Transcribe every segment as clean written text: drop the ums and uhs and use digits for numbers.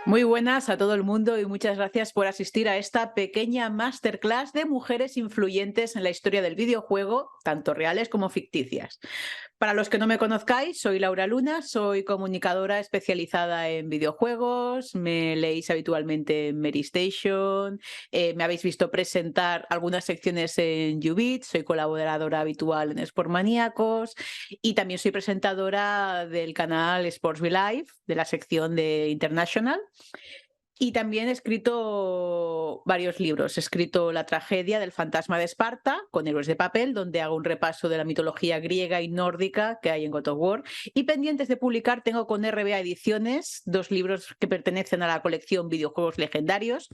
Muy buenas a todo el mundo y muchas gracias por asistir a esta pequeña masterclass de mujeres influyentes en la historia del videojuego, tanto reales como ficticias. Para los que no me conozcáis, soy Laura Luna, soy comunicadora especializada en videojuegos, me leéis habitualmente en Mary Station, me habéis visto presentar algunas secciones en Ubit, soy colaboradora habitual en Sportmaníacos y también soy presentadora del canal Sportsby Live, de la sección de International. Y también he escrito varios libros. He escrito La tragedia del fantasma de Esparta, con héroes de papel, donde hago un repaso de la mitología griega y nórdica que hay en God of War. Y pendientes de publicar tengo con RBA Ediciones dos libros que pertenecen a la colección Videojuegos Legendarios,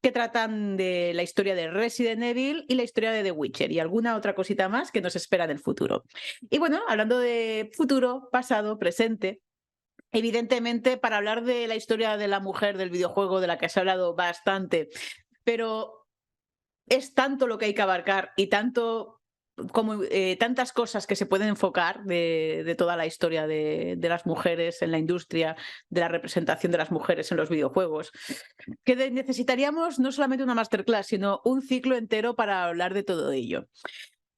que tratan de la historia de Resident Evil y la historia de The Witcher y alguna otra cosita más que nos espera en el futuro. Y bueno, hablando de futuro, pasado, presente, evidentemente, para hablar de la historia de la mujer del videojuego, de la que se ha hablado bastante, pero es tanto lo que hay que abarcar y tanto como tantas cosas que se pueden enfocar de toda la historia de las mujeres en la industria, de la representación de las mujeres en los videojuegos, que necesitaríamos no solamente una masterclass, sino un ciclo entero para hablar de todo ello.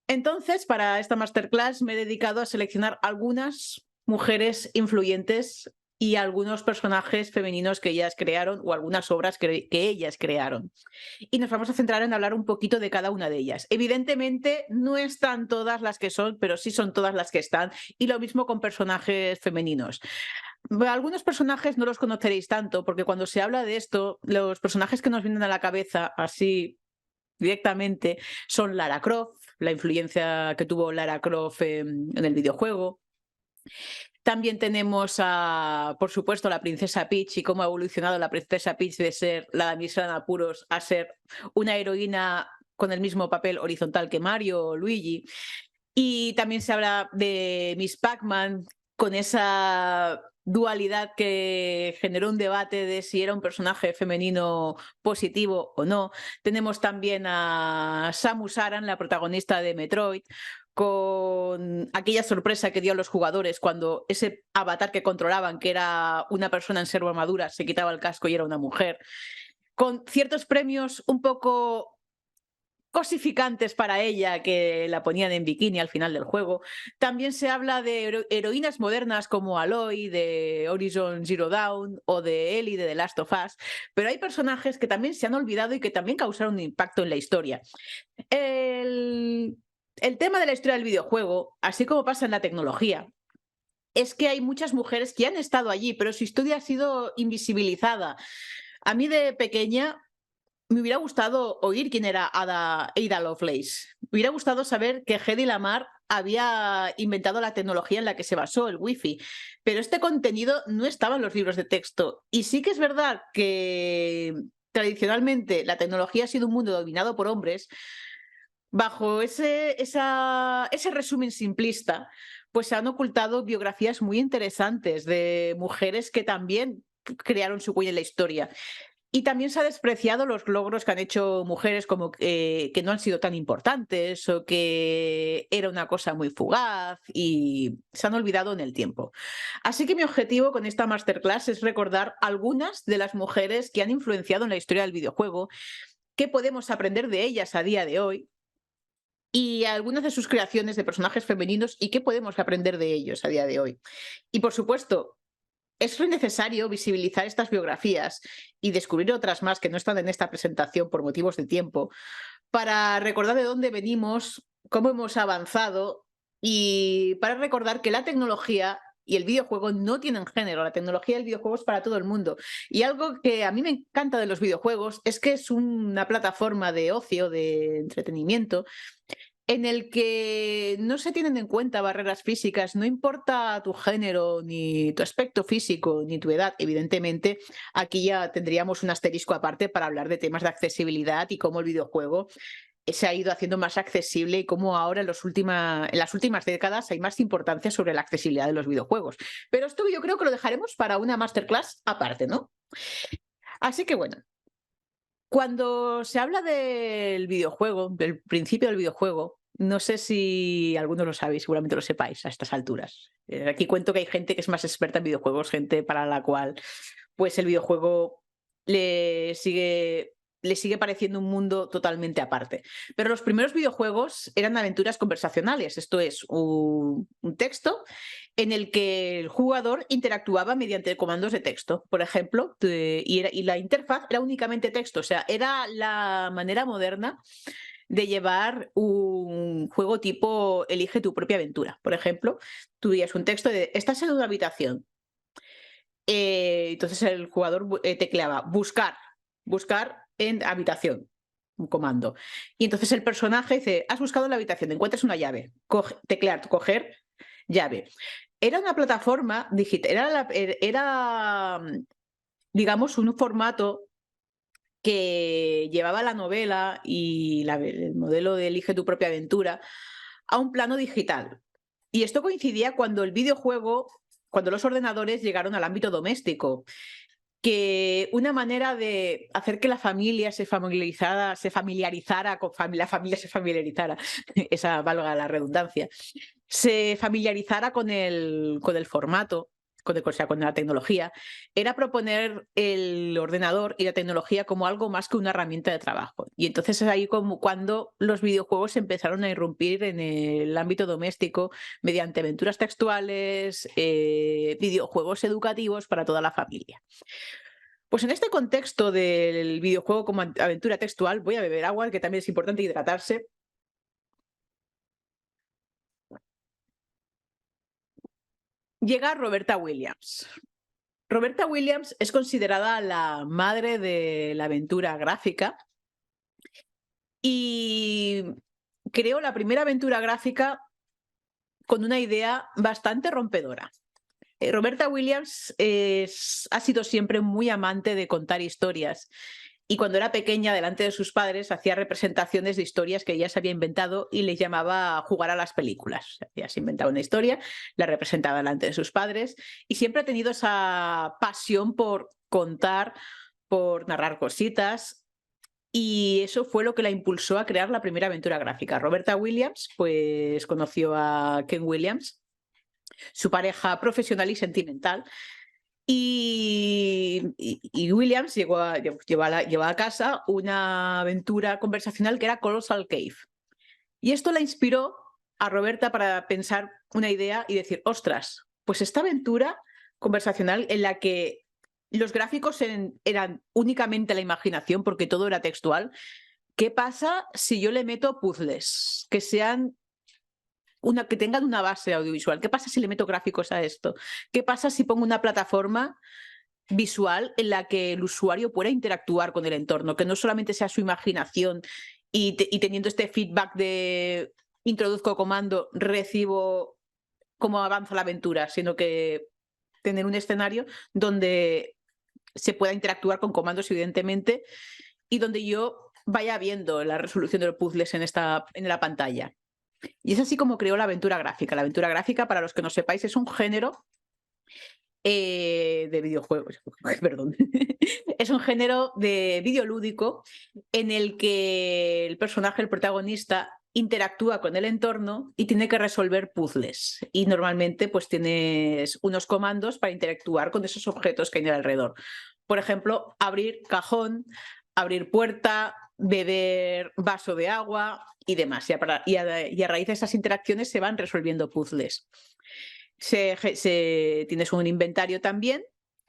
Entonces, para esta masterclass me he dedicado a seleccionar algunas mujeres influyentes y algunos personajes femeninos que ellas crearon o algunas obras que ellas crearon. Y nos vamos a centrar en hablar un poquito de cada una de ellas. Evidentemente, no están todas las que son, pero sí son todas las que están. Y lo mismo con personajes femeninos. Algunos personajes no los conoceréis tanto, porque cuando se habla de esto, los personajes que nos vienen a la cabeza así directamente son Lara Croft, la influencia que tuvo Lara Croft en el videojuego. También tenemos, por supuesto, la princesa Peach y cómo ha evolucionado la princesa Peach de ser la damisela en apuros a ser una heroína con el mismo papel horizontal que Mario o Luigi. Y también se habla de Miss Pac-Man con esa dualidad que generó un debate de si era un personaje femenino positivo o no. Tenemos también a Samus Aran, la protagonista de Metroid, con aquella sorpresa que dio a los jugadores cuando ese avatar que controlaban, que era una persona en servo armadura, se quitaba el casco y era una mujer. Con ciertos premios un poco cosificantes para ella que la ponían en bikini al final del juego. También se habla de heroínas modernas como Aloy de Horizon Zero Dawn o de Ellie de The Last of Us, pero hay personajes que también se han olvidado y que también causaron un impacto en la historia. El tema de la historia del videojuego, así como pasa en la tecnología, es que hay muchas mujeres que han estado allí, pero su historia ha sido invisibilizada. A mí de pequeña me hubiera gustado oír quién era Ada Lovelace. Me hubiera gustado saber que Hedy Lamarr había inventado la tecnología en la que se basó, el Wi-Fi. Pero este contenido no estaba en los libros de texto. Y sí que es verdad que tradicionalmente la tecnología ha sido un mundo dominado por hombres. Bajo ese resumen simplista, pues se han ocultado biografías muy interesantes de mujeres que también crearon su huella en la historia. Y también se ha despreciado los logros que han hecho mujeres como que no han sido tan importantes o que era una cosa muy fugaz y se han olvidado en el tiempo. Así que mi objetivo con esta masterclass es recordar algunas de las mujeres que han influenciado en la historia del videojuego, qué podemos aprender de ellas a día de hoy y algunas de sus creaciones de personajes femeninos y qué podemos aprender de ellos a día de hoy. Y por supuesto, es necesario visibilizar estas biografías y descubrir otras más que no están en esta presentación por motivos de tiempo, para recordar de dónde venimos, cómo hemos avanzado y para recordar que la tecnología y el videojuego no tienen género. La tecnología y el videojuego es para todo el mundo. Y algo que a mí me encanta de los videojuegos es que es una plataforma de ocio, de entretenimiento, en el que no se tienen en cuenta barreras físicas, no importa tu género, ni tu aspecto físico, ni tu edad. Evidentemente, aquí ya tendríamos un asterisco aparte para hablar de temas de accesibilidad y cómo el videojuego se ha ido haciendo más accesible y cómo ahora en las últimas décadas hay más importancia sobre la accesibilidad de los videojuegos. Pero esto yo creo que lo dejaremos para una masterclass aparte, ¿no? Así que bueno, cuando se habla del videojuego, del principio del videojuego, no sé si algunos lo sabéis, seguramente lo sepáis a estas alturas. Aquí cuento que hay gente que es más experta en videojuegos, gente para la cual pues el videojuego le sigue pareciendo un mundo totalmente aparte. Pero los primeros videojuegos eran aventuras conversacionales, esto es, un texto en el que el jugador interactuaba mediante comandos de texto, por ejemplo, y la interfaz era únicamente texto, o sea, era la manera moderna de llevar un juego tipo elige tu propia aventura. Por ejemplo, tú veías un texto de estás en una habitación. Entonces el jugador tecleaba buscar en habitación, un comando. Y entonces el personaje dice, has buscado en la habitación, encuentras una llave, teclear, coger llave. Era una plataforma digital, era, digamos, un formato que llevaba la novela y el modelo de elige tu propia aventura a un plano digital. Y esto coincidía cuando el videojuego, cuando los ordenadores llegaron al ámbito doméstico, que una manera de hacer que la familia se familiarizara la familia se familiarizara, esa valga la redundancia, se familiarizara con el formato, o sea, con la tecnología, era proponer el ordenador y la tecnología como algo más que una herramienta de trabajo. Y entonces es ahí como cuando los videojuegos empezaron a irrumpir en el ámbito doméstico mediante aventuras textuales, videojuegos educativos para toda la familia. Pues en este contexto del videojuego como aventura textual, voy a beber agua, que también es importante hidratarse. Llega Roberta Williams. Roberta Williams es considerada la madre de la aventura gráfica y creó la primera aventura gráfica con una idea bastante rompedora. Roberta Williams ha sido siempre muy amante de contar historias y cuando era pequeña, delante de sus padres, hacía representaciones de historias que ella se había inventado y les llamaba jugar a las películas. Ella se inventaba una historia, la representaba delante de sus padres y siempre ha tenido esa pasión por contar, por narrar cositas. Y eso fue lo que la impulsó a crear la primera aventura gráfica. Roberta Williams, pues conoció a Ken Williams, su pareja profesional y sentimental, y Williams llevó a casa una aventura conversacional que era Colossal Cave. Y esto la inspiró a Roberta para pensar una idea y decir, ostras, pues esta aventura conversacional en la que los gráficos eran únicamente la imaginación porque todo era textual, ¿qué pasa si yo le meto puzzles que sean que tengan una base audiovisual? ¿Qué pasa si le meto gráficos a esto? ¿Qué pasa si pongo una plataforma visual en la que el usuario pueda interactuar con el entorno, que no solamente sea su imaginación y teniendo este feedback de introduzco comando, recibo cómo avanza la aventura, sino que tener un escenario donde se pueda interactuar con comandos, evidentemente, y donde yo vaya viendo la resolución de los puzzles en la pantalla. Y es así como creó la aventura gráfica. La aventura gráfica, para los que no sepáis, es un género de videojuegos, perdón. Es un género de videolúdico en el que el personaje, el protagonista, interactúa con el entorno y tiene que resolver puzzles. Y normalmente pues tienes unos comandos para interactuar con esos objetos que hay alrededor. Por ejemplo, abrir cajón, abrir puerta, beber vaso de agua y demás. Y a raíz de esas interacciones se van resolviendo puzzles. Tienes un inventario también,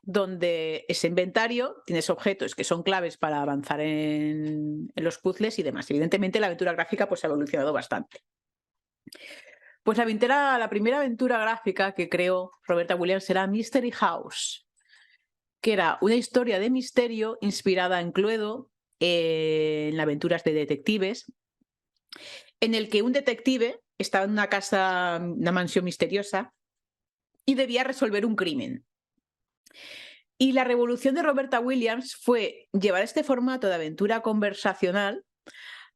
donde ese inventario tienes objetos que son claves para avanzar en los puzzles y demás. Evidentemente la aventura gráfica pues, ha evolucionado bastante. Pues la primera aventura gráfica que creó Roberta Williams era Mystery House, que era una historia de misterio inspirada en Cluedo, en aventuras de detectives, en el que un detective estaba en una casa, una mansión misteriosa, y debía resolver un crimen. Y la revolución de Roberta Williams fue llevar este formato de aventura conversacional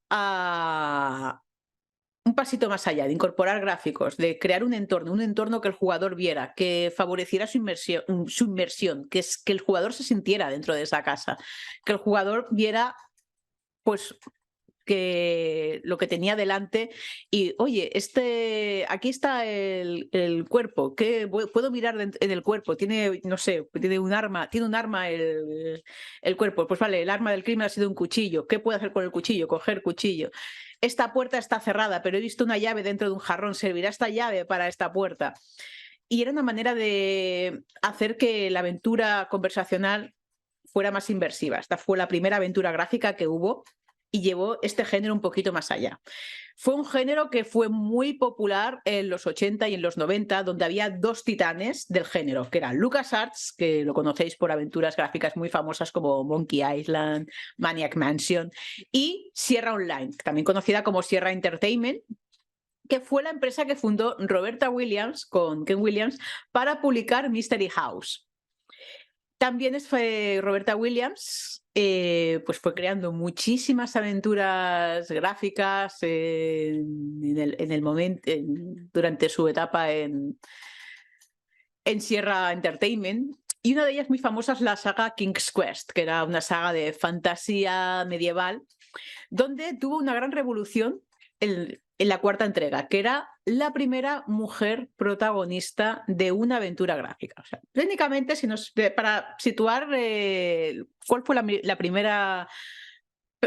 a un pasito más allá, de incorporar gráficos, de crear un entorno que el jugador viera, que favoreciera su inmersión, que el jugador se sintiera dentro de esa casa, que el jugador viera pues lo que tenía delante y, oye, aquí está el cuerpo, ¿qué puedo mirar en el cuerpo? Tiene, no sé, tiene un arma el cuerpo. Pues vale, el arma del crimen ha sido un cuchillo. ¿Qué puedo hacer con el cuchillo? Coger cuchillo. Esta puerta está cerrada, pero he visto una llave dentro de un jarrón. ¿Servirá esta llave para esta puerta? Y era una manera de hacer que la aventura conversacional fuera más inversiva. Esta fue la primera aventura gráfica que hubo y llevó este género un poquito más allá. Fue un género que fue muy popular en los 80 y en los 90, donde había dos titanes del género, que eran LucasArts, que lo conocéis por aventuras gráficas muy famosas como Monkey Island, Maniac Mansion, y Sierra Online, también conocida como Sierra Entertainment, que fue la empresa que fundó Roberta Williams con Ken Williams para publicar Mystery House. También fue Roberta Williams, pues fue creando muchísimas aventuras gráficas durante su etapa en Sierra Entertainment. Y una de ellas muy famosa es la saga King's Quest, que era una saga de fantasía medieval, donde tuvo una gran revolución en la cuarta entrega, que era la primera mujer protagonista de una aventura gráfica. O sea, técnicamente, para situar cuál fue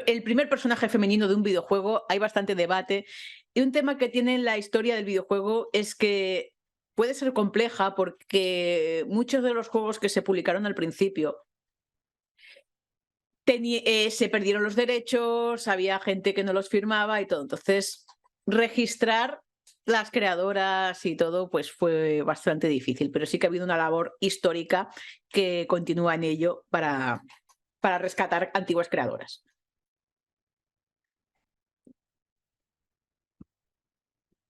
el primer personaje femenino de un videojuego, hay bastante debate. Y un tema que tiene en la historia del videojuego es que puede ser compleja porque muchos de los juegos que se publicaron al principio se perdieron los derechos, había gente que no los firmaba y todo. Entonces, registrar las creadoras y todo, pues fue bastante difícil, pero sí que ha habido una labor histórica que continúa en ello para rescatar antiguas creadoras.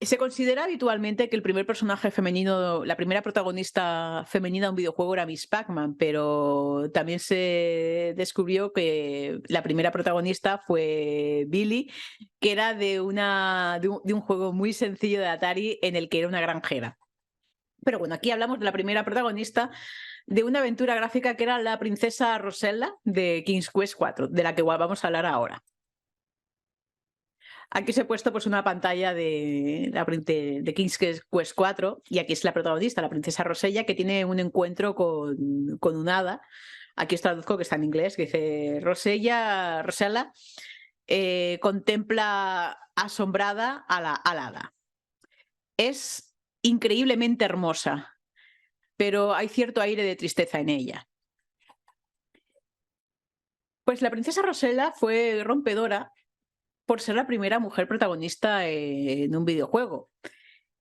Se considera habitualmente que el primer personaje femenino, la primera protagonista femenina de un videojuego era Miss Pac-Man, pero también se descubrió que la primera protagonista fue Billy, que era de un juego muy sencillo de Atari en el que era una granjera. Pero bueno, aquí hablamos de la primera protagonista de una aventura gráfica que era la princesa Rosella de King's Quest IV, de la que vamos a hablar ahora. Aquí os he puesto pues, una pantalla de King's Quest 4 y aquí es la protagonista, la princesa Rosella, que tiene un encuentro con un hada. Aquí os traduzco que está en inglés, que dice Rosella contempla asombrada al hada. Es increíblemente hermosa, pero hay cierto aire de tristeza en ella. Pues la princesa Rosella fue rompedora por ser la primera mujer protagonista en un videojuego.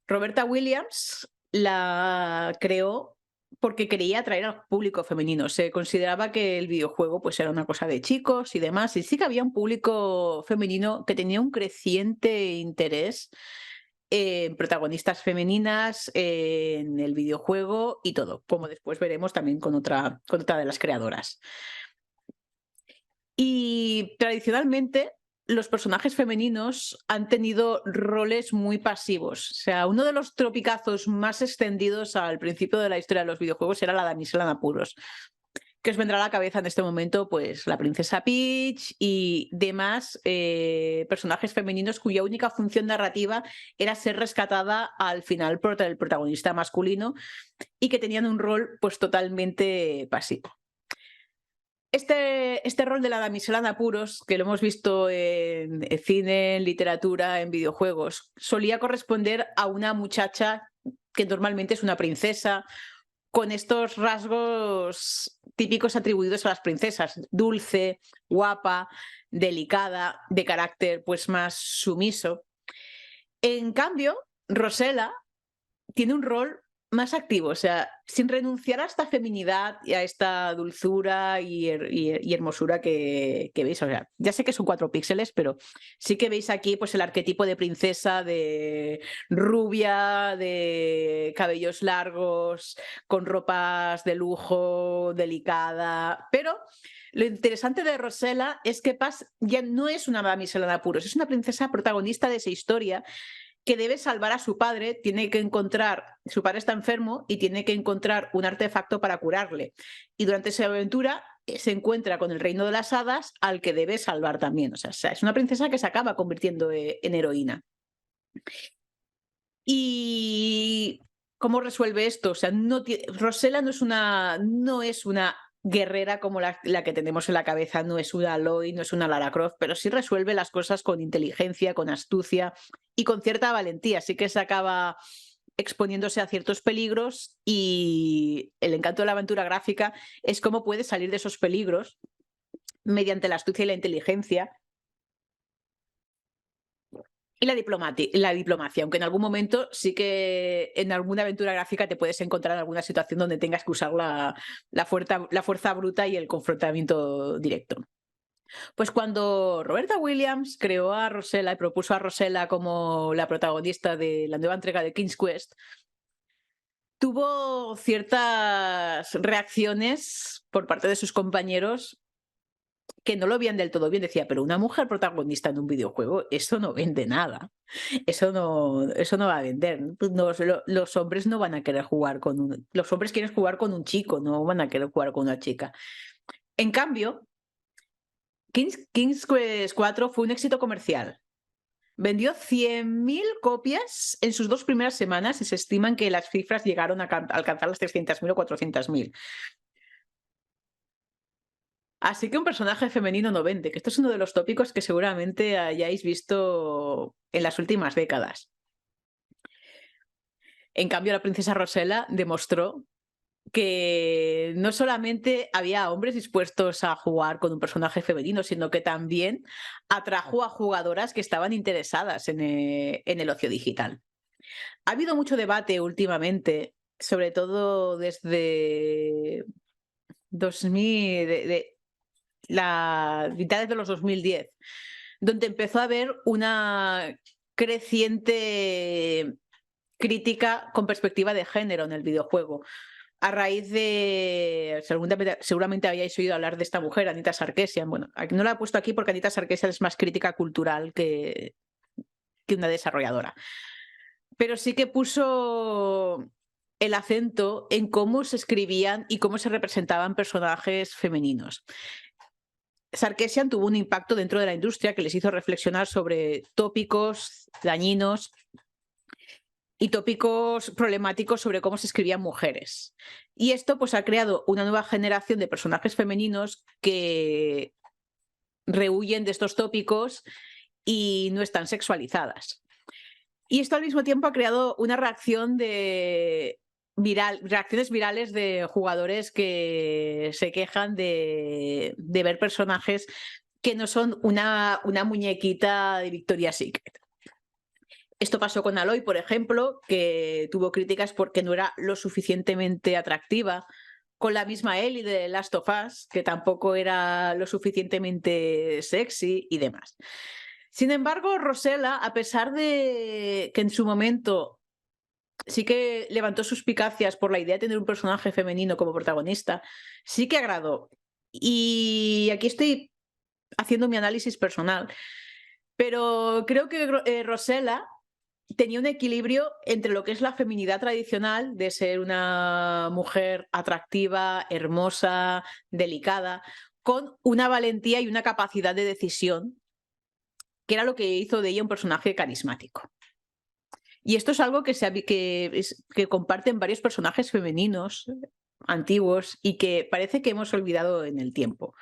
Roberta Williams la creó porque quería atraer al público femenino. Se consideraba que el videojuego pues, era una cosa de chicos y demás, y sí que había un público femenino que tenía un creciente interés en protagonistas femeninas, en el videojuego y todo, como después veremos también con otra de las creadoras. Y tradicionalmente los personajes femeninos han tenido roles muy pasivos. O sea, uno de los tropicazos más extendidos al principio de la historia de los videojuegos era la damisela en apuros. Que os vendrá a la cabeza en este momento, pues la princesa Peach y demás personajes femeninos cuya única función narrativa era ser rescatada al final por el protagonista masculino y que tenían un rol pues totalmente pasivo. Este rol de la damisela en apuros, que lo hemos visto en cine, en literatura, en videojuegos, solía corresponder a una muchacha que normalmente es una princesa, con estos rasgos típicos atribuidos a las princesas: dulce, guapa, delicada, de carácter pues más sumiso. En cambio, Rosella tiene un rol más activo, o sea, sin renunciar a esta feminidad y a esta dulzura y hermosura que veis. O sea, ya sé que son 4 píxeles, pero sí que veis aquí pues, el arquetipo de princesa, de rubia, de cabellos largos, con ropas de lujo, delicada. Pero lo interesante de Rosella es que Paz ya no es una damisela de apuros, es una princesa protagonista de esa historia que debe salvar a su padre, su padre está enfermo y tiene que encontrar un artefacto para curarle. Y durante esa aventura se encuentra con el reino de las hadas al que debe salvar también. O sea, es una princesa que se acaba convirtiendo en heroína. ¿Y cómo resuelve esto? O sea, Rosella no es una guerrera como la que tenemos en la cabeza, no es una Aloy, no es una Lara Croft, pero sí resuelve las cosas con inteligencia, con astucia y con cierta valentía. Así que se acaba exponiéndose a ciertos peligros, y el encanto de la aventura gráfica es cómo puede salir de esos peligros mediante la astucia y la inteligencia y la diplomacia, aunque en algún momento sí que en alguna aventura gráfica te puedes encontrar en alguna situación donde tengas que usar la fuerza bruta y el confrontamiento directo. Pues cuando Roberta Williams creó a Rosella y propuso a Rosella como la protagonista de la nueva entrega de King's Quest, tuvo ciertas reacciones por parte de sus compañeros que no lo veían del todo bien. Decía, pero una mujer protagonista en un videojuego, eso no vende nada. Eso no va a vender. Los hombres no van a querer jugar los hombres quieren jugar con un chico, no van a querer jugar con una chica. En cambio, King's Quest 4 fue un éxito comercial. Vendió 100.000 copias en sus 2 primeras semanas y se estiman que las cifras llegaron a alcanzar las 300.000 o 400.000. Así que un personaje femenino no vende, que esto es uno de los tópicos que seguramente hayáis visto en las últimas décadas. En cambio, la princesa Rosella demostró que no solamente había hombres dispuestos a jugar con un personaje femenino, sino que también atrajo a jugadoras que estaban interesadas en el ocio digital. Ha habido mucho debate últimamente, sobre todo desde 2000, la mitad de los 2010, donde empezó a haber una creciente crítica con perspectiva de género en el videojuego. A raíz de, seguramente habíais oído hablar de esta mujer, Anita Sarkeesian. Bueno, no la he puesto aquí porque Anita Sarkeesian es más crítica cultural que una desarrolladora. Pero sí que puso el acento en cómo se escribían y cómo se representaban personajes femeninos. Sarkeesian tuvo un impacto dentro de la industria que les hizo reflexionar sobre tópicos dañinos y tópicos problemáticos sobre cómo se escribían mujeres. Y esto pues ha creado una nueva generación de personajes femeninos que rehuyen de estos tópicos y no están sexualizadas. Y esto al mismo tiempo ha creado una reacciones virales de jugadores que se quejan de ver personajes que no son una muñequita de Victoria's Secret. Esto pasó con Aloy, por ejemplo, que tuvo críticas porque no era lo suficientemente atractiva, con la misma Ellie de Last of Us, que tampoco era lo suficientemente sexy y demás. Sin embargo, Rosella, a pesar de que en su momento sí que levantó suspicacias por la idea de tener un personaje femenino como protagonista, sí que agradó. Y aquí estoy haciendo mi análisis personal, pero creo que Rosella tenía un equilibrio entre lo que es la feminidad tradicional de ser una mujer atractiva, hermosa, delicada, con una valentía y una capacidad de decisión, que era lo que hizo de ella un personaje carismático. Y esto es algo que comparten varios personajes femeninos antiguos y que parece que hemos olvidado en el tiempo.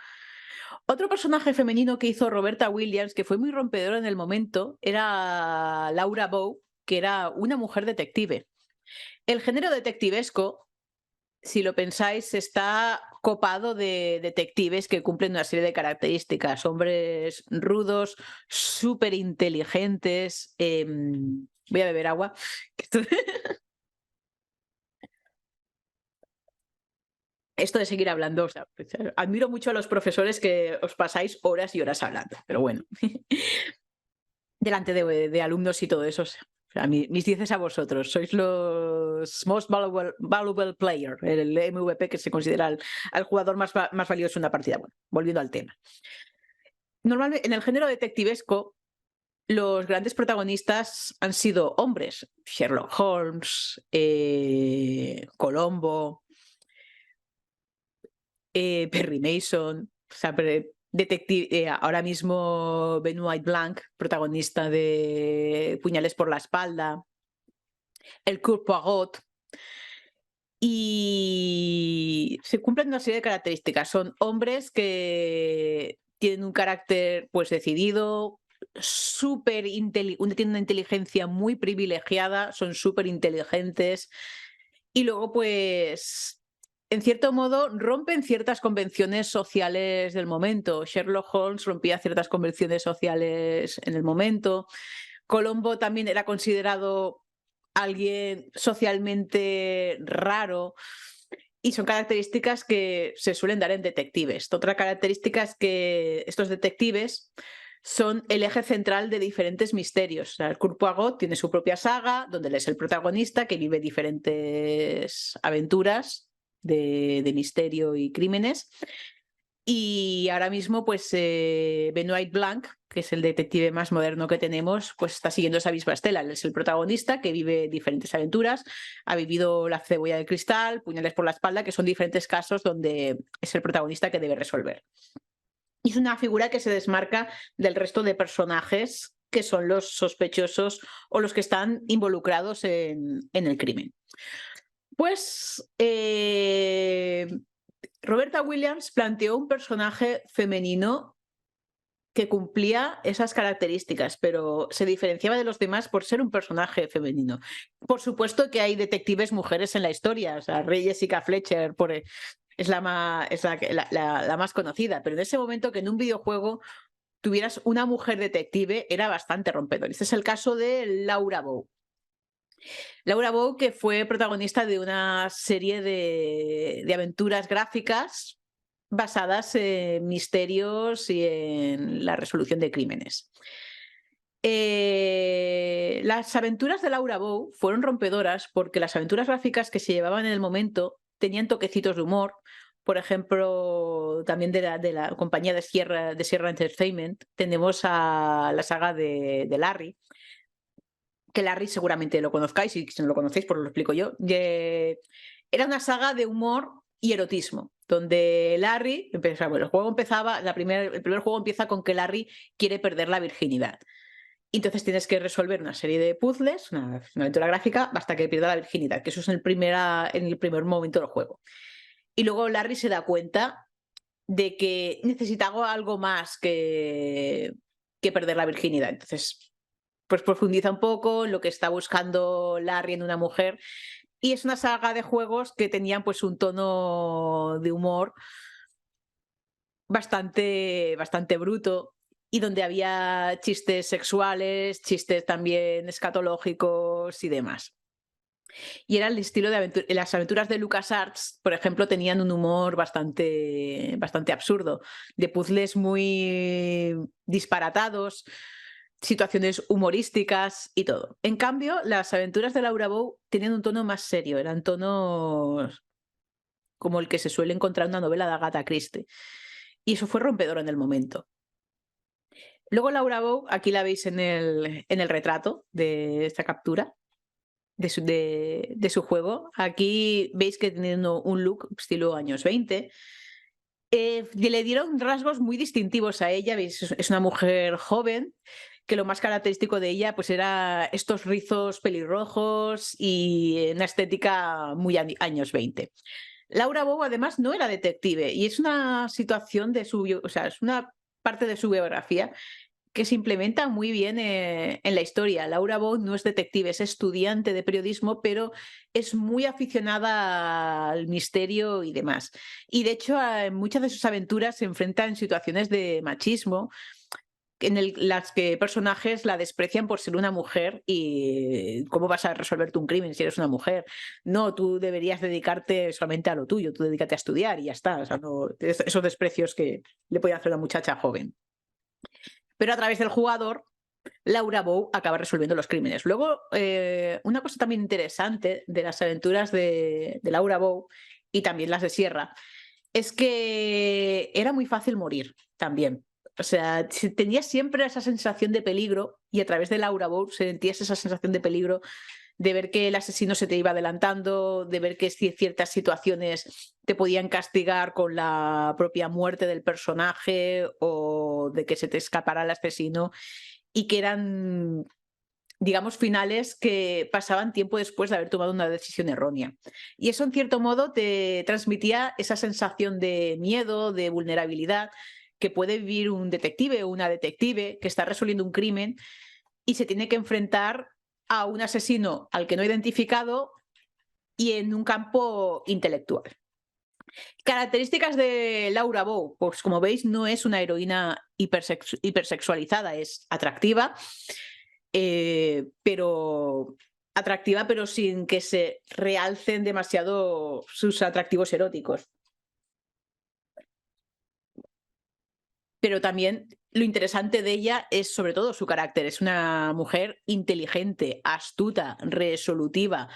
Otro personaje femenino que hizo Roberta Williams, que fue muy rompedor en el momento, era Laura Bow, que era una mujer detective. El género detectivesco, si lo pensáis, está copado de detectives que cumplen una serie de características. Hombres rudos, súper inteligentes. Voy a beber agua. Esto de seguir hablando, o sea, admiro mucho a los profesores que os pasáis horas y horas hablando, pero bueno, delante de alumnos y todo eso. O sea, mis 10 a vosotros, sois los most valuable player, el MVP que se considera el jugador más valioso en una partida. Bueno, volviendo al tema. Normalmente en el género detectivesco, los grandes protagonistas han sido hombres. Sherlock Holmes, Colombo. Perry Mason, o sea, detective, ahora mismo Benoit Blanc, protagonista de Puñales por la espalda, el Hercule Poirot, y se cumplen una serie de características. Son hombres que tienen un carácter pues decidido, tienen una inteligencia muy privilegiada, son súper inteligentes y luego pues en cierto modo rompen ciertas convenciones sociales del momento. Sherlock Holmes rompía ciertas convenciones sociales en el momento. Colombo también era considerado alguien socialmente raro y son características que se suelen dar en detectives. Otra característica es que estos detectives son el eje central de diferentes misterios. O sea, el Hercule Poirot tiene su propia saga, donde él es el protagonista, que vive diferentes aventuras de misterio y crímenes. Y ahora mismo, pues Benoit Blanc, que es el detective más moderno que tenemos, pues está siguiendo esa misma estela. Él es el protagonista que vive diferentes aventuras. Ha vivido La cebolla de cristal, Puñales por la espalda, que son diferentes casos donde es el protagonista que debe resolver. Y es una figura que se desmarca del resto de personajes que son los sospechosos o los que están involucrados en el crimen. Pues Roberta Williams planteó un personaje femenino que cumplía esas características, pero se diferenciaba de los demás por ser un personaje femenino. Por supuesto que hay detectives mujeres en la historia, o sea, Jessica Fletcher es la más conocida, pero en ese momento que en un videojuego tuvieras una mujer detective era bastante rompedor. Este es el caso de Laura Bow. Laura Bow, que fue protagonista de una serie de aventuras gráficas basadas en misterios y en la resolución de crímenes. Las aventuras de Laura Bow fueron rompedoras porque las aventuras gráficas que se llevaban en el momento tenían toquecitos de humor. Por ejemplo, también de la compañía de Sierra Entertainment tenemos a la saga de Larry, que Larry seguramente lo conozcáis, y si no lo conocéis, pues lo explico yo. Era una saga de humor y erotismo, donde Larry, bueno, el juego empezaba, el primer juego empieza con que Larry quiere perder la virginidad. Entonces tienes que resolver una serie de puzzles, una aventura gráfica, hasta que pierda la virginidad, que eso es en el primer momento del juego. Y luego Larry se da cuenta de que necesita algo más que perder la virginidad. Entonces, pues profundiza un poco en lo que está buscando Larry en una mujer. Y es una saga de juegos que tenían pues un tono de humor bastante bruto y donde había chistes sexuales, chistes también escatológicos y demás. Y era el estilo de las aventuras de LucasArts, por ejemplo, tenían un humor bastante absurdo, de puzzles muy disparatados, situaciones humorísticas y todo. En cambio, las aventuras de Laura Bow tenían un tono más serio, eran tonos como el que se suele encontrar en una novela de Agatha Christie. Y eso fue rompedor en el momento. Luego Laura Bow, aquí la veis en el retrato de esta captura de su juego. Aquí veis que teniendo un look estilo años 20. Le dieron rasgos muy distintivos a ella. ¿Veis? Es una mujer joven, que lo más característico de ella pues era estos rizos pelirrojos y una estética muy años 20. Laura Bow además no era detective y es una situación es una parte de su biografía que se implementa muy bien en la historia. Laura Bow no es detective, es estudiante de periodismo, pero es muy aficionada al misterio y demás. Y de hecho, en muchas de sus aventuras se enfrenta en situaciones de machismo, las que personajes la desprecian por ser una mujer y cómo vas a resolverte un crimen si eres una mujer. No, tú deberías dedicarte solamente a lo tuyo, tú dedícate a estudiar y ya está. O sea, no, esos desprecios que le puede hacer a una muchacha joven. Pero a través del jugador, Laura Bow acaba resolviendo los crímenes. Luego, una cosa también interesante de las aventuras de Laura Bow y también las de Sierra es que era muy fácil morir también. O sea, tenías siempre esa sensación de peligro y a través de Laura Bow sentías esa sensación de peligro de ver que el asesino se te iba adelantando, de ver que ciertas situaciones te podían castigar con la propia muerte del personaje o de que se te escapara el asesino, y que eran, digamos, finales que pasaban tiempo después de haber tomado una decisión errónea. Y eso, en cierto modo, te transmitía esa sensación de miedo, de vulnerabilidad que puede vivir un detective o una detective que está resolviendo un crimen y se tiene que enfrentar a un asesino al que no ha identificado y en un campo intelectual. Características de Laura Bow, pues como veis, no es una heroína hipersexualizada, es atractiva, pero sin que se realcen demasiado sus atractivos eróticos. Pero también lo interesante de ella es sobre todo su carácter. Es una mujer inteligente, astuta, resolutiva,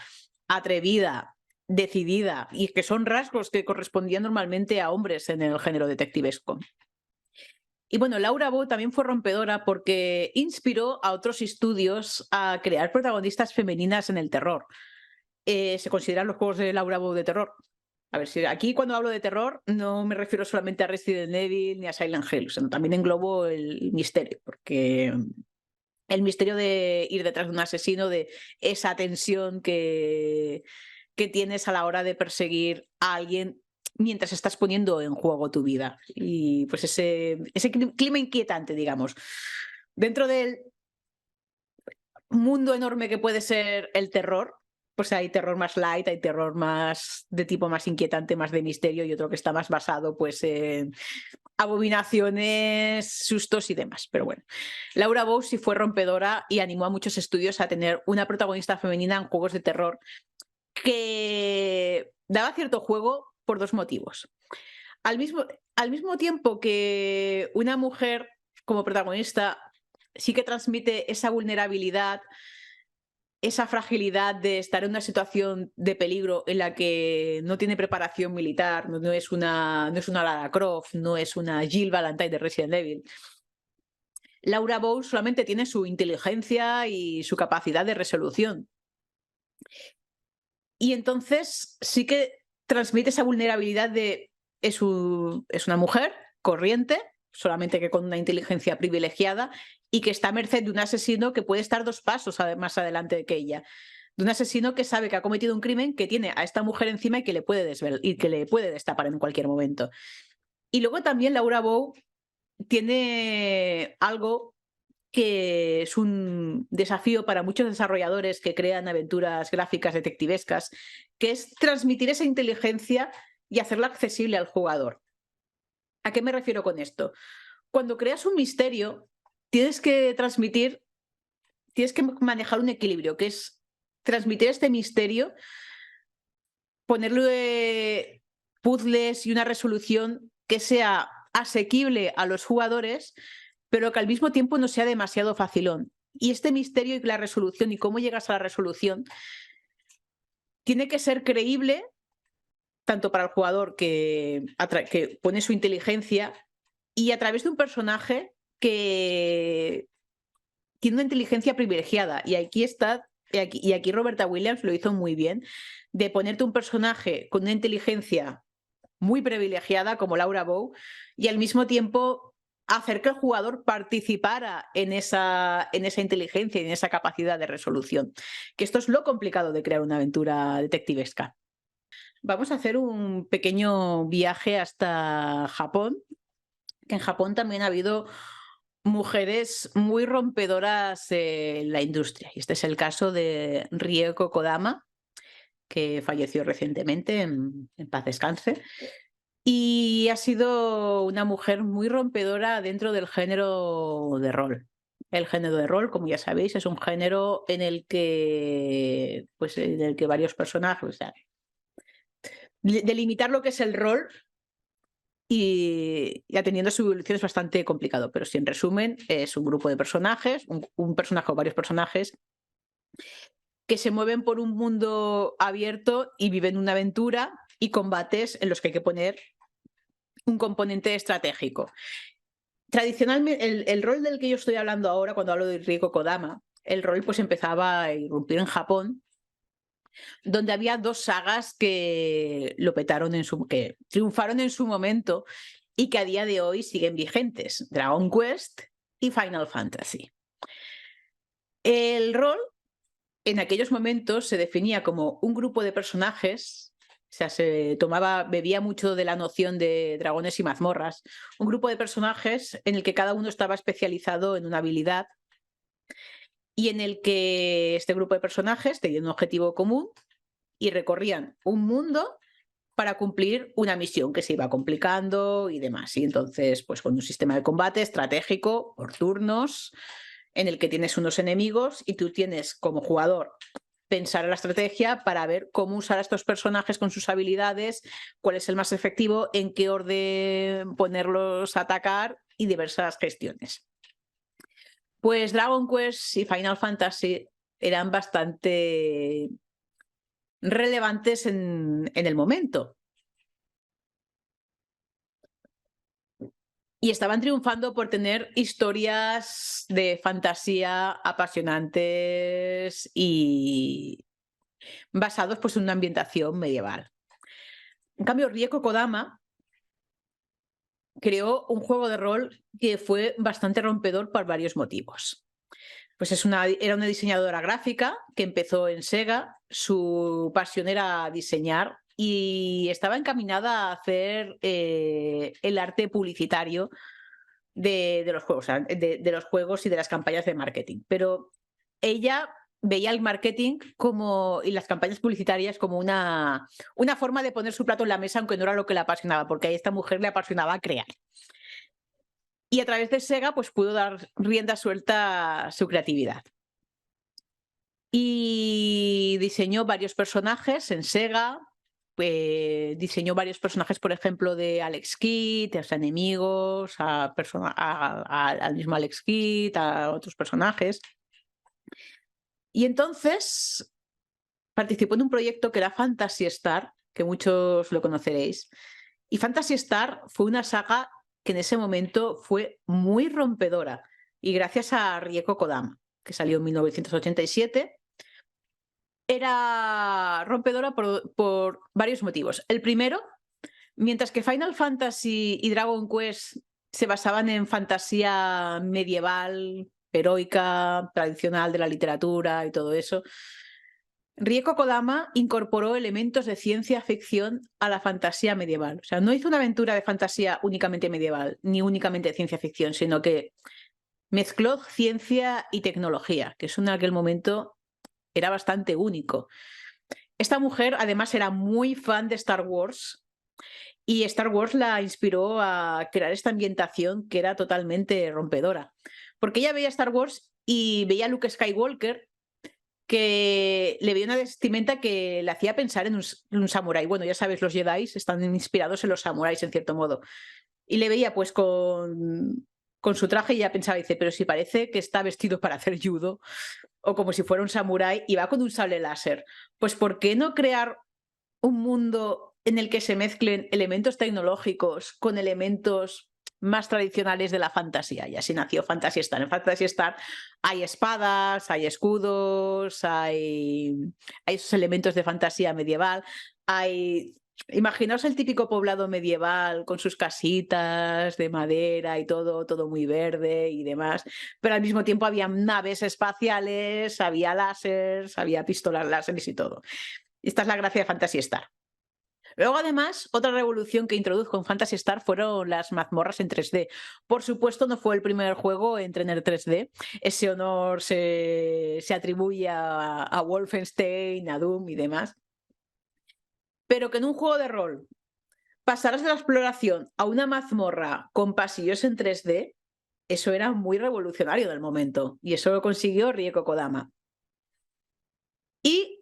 atrevida, decidida, y que son rasgos que correspondían normalmente a hombres en el género detectivesco. Y bueno, Laura Bow también fue rompedora porque inspiró a otros estudios a crear protagonistas femeninas en el terror. Se consideran los juegos de Laura Bow de terror. A ver, si aquí cuando hablo de terror no me refiero solamente a Resident Evil ni a Silent Hill, sino también englobo el misterio, porque el misterio de ir detrás de un asesino, de esa tensión que tienes a la hora de perseguir a alguien mientras estás poniendo en juego tu vida. Y pues ese clima inquietante, digamos. Dentro del mundo enorme que puede ser el terror, pues hay terror más light, hay terror más de tipo más inquietante, más de misterio, y otro que está más basado pues en abominaciones, sustos y demás. Pero bueno, Laura Bow sí fue rompedora y animó a muchos estudios a tener una protagonista femenina en juegos de terror que daba cierto juego por dos motivos. Al mismo tiempo que una mujer como protagonista sí que transmite esa vulnerabilidad, esa fragilidad de estar en una situación de peligro en la que no tiene preparación militar, no es una Lara Croft, no es una Jill Valentine de Resident Evil. Laura Bow solamente tiene su inteligencia y su capacidad de resolución. Y entonces sí que transmite esa vulnerabilidad de es una mujer corriente, solamente que con una inteligencia privilegiada, y que está a merced de un asesino que puede estar 2 pasos más adelante que ella. De un asesino que sabe que ha cometido un crimen, que tiene a esta mujer encima y que le puede destapar en cualquier momento. Y luego también Laura Bow tiene algo que es un desafío para muchos desarrolladores que crean aventuras gráficas detectivescas, que es transmitir esa inteligencia y hacerla accesible al jugador. ¿A qué me refiero con esto? Cuando creas un misterio, tienes que manejar un equilibrio, que es transmitir este misterio, ponerle puzzles y una resolución que sea asequible a los jugadores, pero que al mismo tiempo no sea demasiado facilón. Y este misterio y la resolución y cómo llegas a la resolución tiene que ser creíble tanto para el jugador que pone su inteligencia y a través de un personaje que tiene una inteligencia privilegiada. Y aquí Roberta Williams lo hizo muy bien, de ponerte un personaje con una inteligencia muy privilegiada como Laura Bow y al mismo tiempo hacer que el jugador participara en esa inteligencia y en esa capacidad de resolución. Que esto es lo complicado de crear una aventura detectivesca. Vamos a hacer un pequeño viaje hasta Japón, que en Japón también ha habido mujeres muy rompedoras en la industria. Y este es el caso de Rieko Kodama, que falleció recientemente, en paz descanse. Y ha sido una mujer muy rompedora dentro del género de rol. El género de rol, como ya sabéis, es un género en el que varios personajes, o sea, delimitar lo que es el rol y atendiendo a su evolución es bastante complicado, pero si en resumen es un grupo de personajes, un personaje o varios personajes que se mueven por un mundo abierto y viven una aventura y combates en los que hay que poner un componente estratégico. Tradicionalmente, el rol del que yo estoy hablando ahora, cuando hablo de Rieko Kodama, el rol pues empezaba a irrumpir en Japón donde había dos sagas que lo petaron que triunfaron en su momento y que a día de hoy siguen vigentes: Dragon Quest y Final Fantasy. El rol en aquellos momentos se definía como un grupo de personajes, o sea, bebía mucho de la noción de dragones y mazmorras, un grupo de personajes en el que cada uno estaba especializado en una habilidad y en el que este grupo de personajes tenían un objetivo común y recorrían un mundo para cumplir una misión que se iba complicando y demás. Y entonces, pues con un sistema de combate estratégico por turnos, en el que tienes unos enemigos y tú tienes como jugador pensar en la estrategia para ver cómo usar a estos personajes con sus habilidades, cuál es el más efectivo, en qué orden ponerlos a atacar y diversas gestiones. Pues Dragon Quest y Final Fantasy eran bastante relevantes en el momento. Y estaban triunfando por tener historias de fantasía apasionantes y basados pues, en una ambientación medieval. En cambio, Rieko Kodama creó un juego de rol que fue bastante rompedor por varios motivos. Pues era una diseñadora gráfica que empezó en Sega, su pasión era diseñar y estaba encaminada a hacer el arte publicitario de los juegos, de los juegos y de las campañas de marketing. Pero ella veía el marketing y las campañas publicitarias como una forma de poner su plato en la mesa, aunque no era lo que le apasionaba, porque a esta mujer le apasionaba crear. Y a través de Sega pues pudo dar rienda suelta a su creatividad. Y diseñó varios personajes en Sega, diseñó varios personajes, por ejemplo, de Alex Kidd, a sus enemigos, al mismo Alex Kidd, a otros personajes. Y entonces participó en un proyecto que era Phantasy Star, que muchos lo conoceréis. Y Phantasy Star fue una saga que en ese momento fue muy rompedora, y gracias a Rieko Kodama, que salió en 1987. Era rompedora por varios motivos. El primero, mientras que Final Fantasy y Dragon Quest se basaban en fantasía medieval, heroica, tradicional de la literatura y todo eso, Rieko Kodama incorporó elementos de ciencia ficción a la fantasía medieval. O sea, no hizo una aventura de fantasía únicamente medieval, ni únicamente de ciencia ficción, sino que mezcló ciencia y tecnología, que eso en aquel momento era bastante único. Esta mujer además era muy fan de Star Wars y Star Wars la inspiró a crear esta ambientación que era totalmente rompedora. Porque ella veía Star Wars y veía a Luke Skywalker, que le veía una vestimenta que le hacía pensar en un samurái. Bueno, ya sabes, los Jedi están inspirados en los samuráis, en cierto modo. Y le veía pues con su traje y ya pensaba, dice, pero si parece que está vestido para hacer judo o como si fuera un samurái y va con un sable láser. Pues ¿por qué no crear un mundo en el que se mezclen elementos tecnológicos con elementos más tradicionales de la fantasía? Y así nació Phantasy Star. En Phantasy Star hay espadas, hay escudos, hay esos elementos de fantasía medieval, imaginaos el típico poblado medieval con sus casitas de madera y todo muy verde y demás, pero al mismo tiempo había naves espaciales, había láseres, había pistolas láseres y todo. Esta es la gracia de Phantasy Star. Luego, además, otra revolución que introdujo en Phantasy Star fueron las mazmorras en 3D. Por supuesto, no fue el primer juego en tener 3D. Ese honor se atribuye a Wolfenstein, a Doom y demás. Pero que en un juego de rol pasaras de la exploración a una mazmorra con pasillos en 3D, eso era muy revolucionario del momento. Y eso lo consiguió Rieko Kodama. Y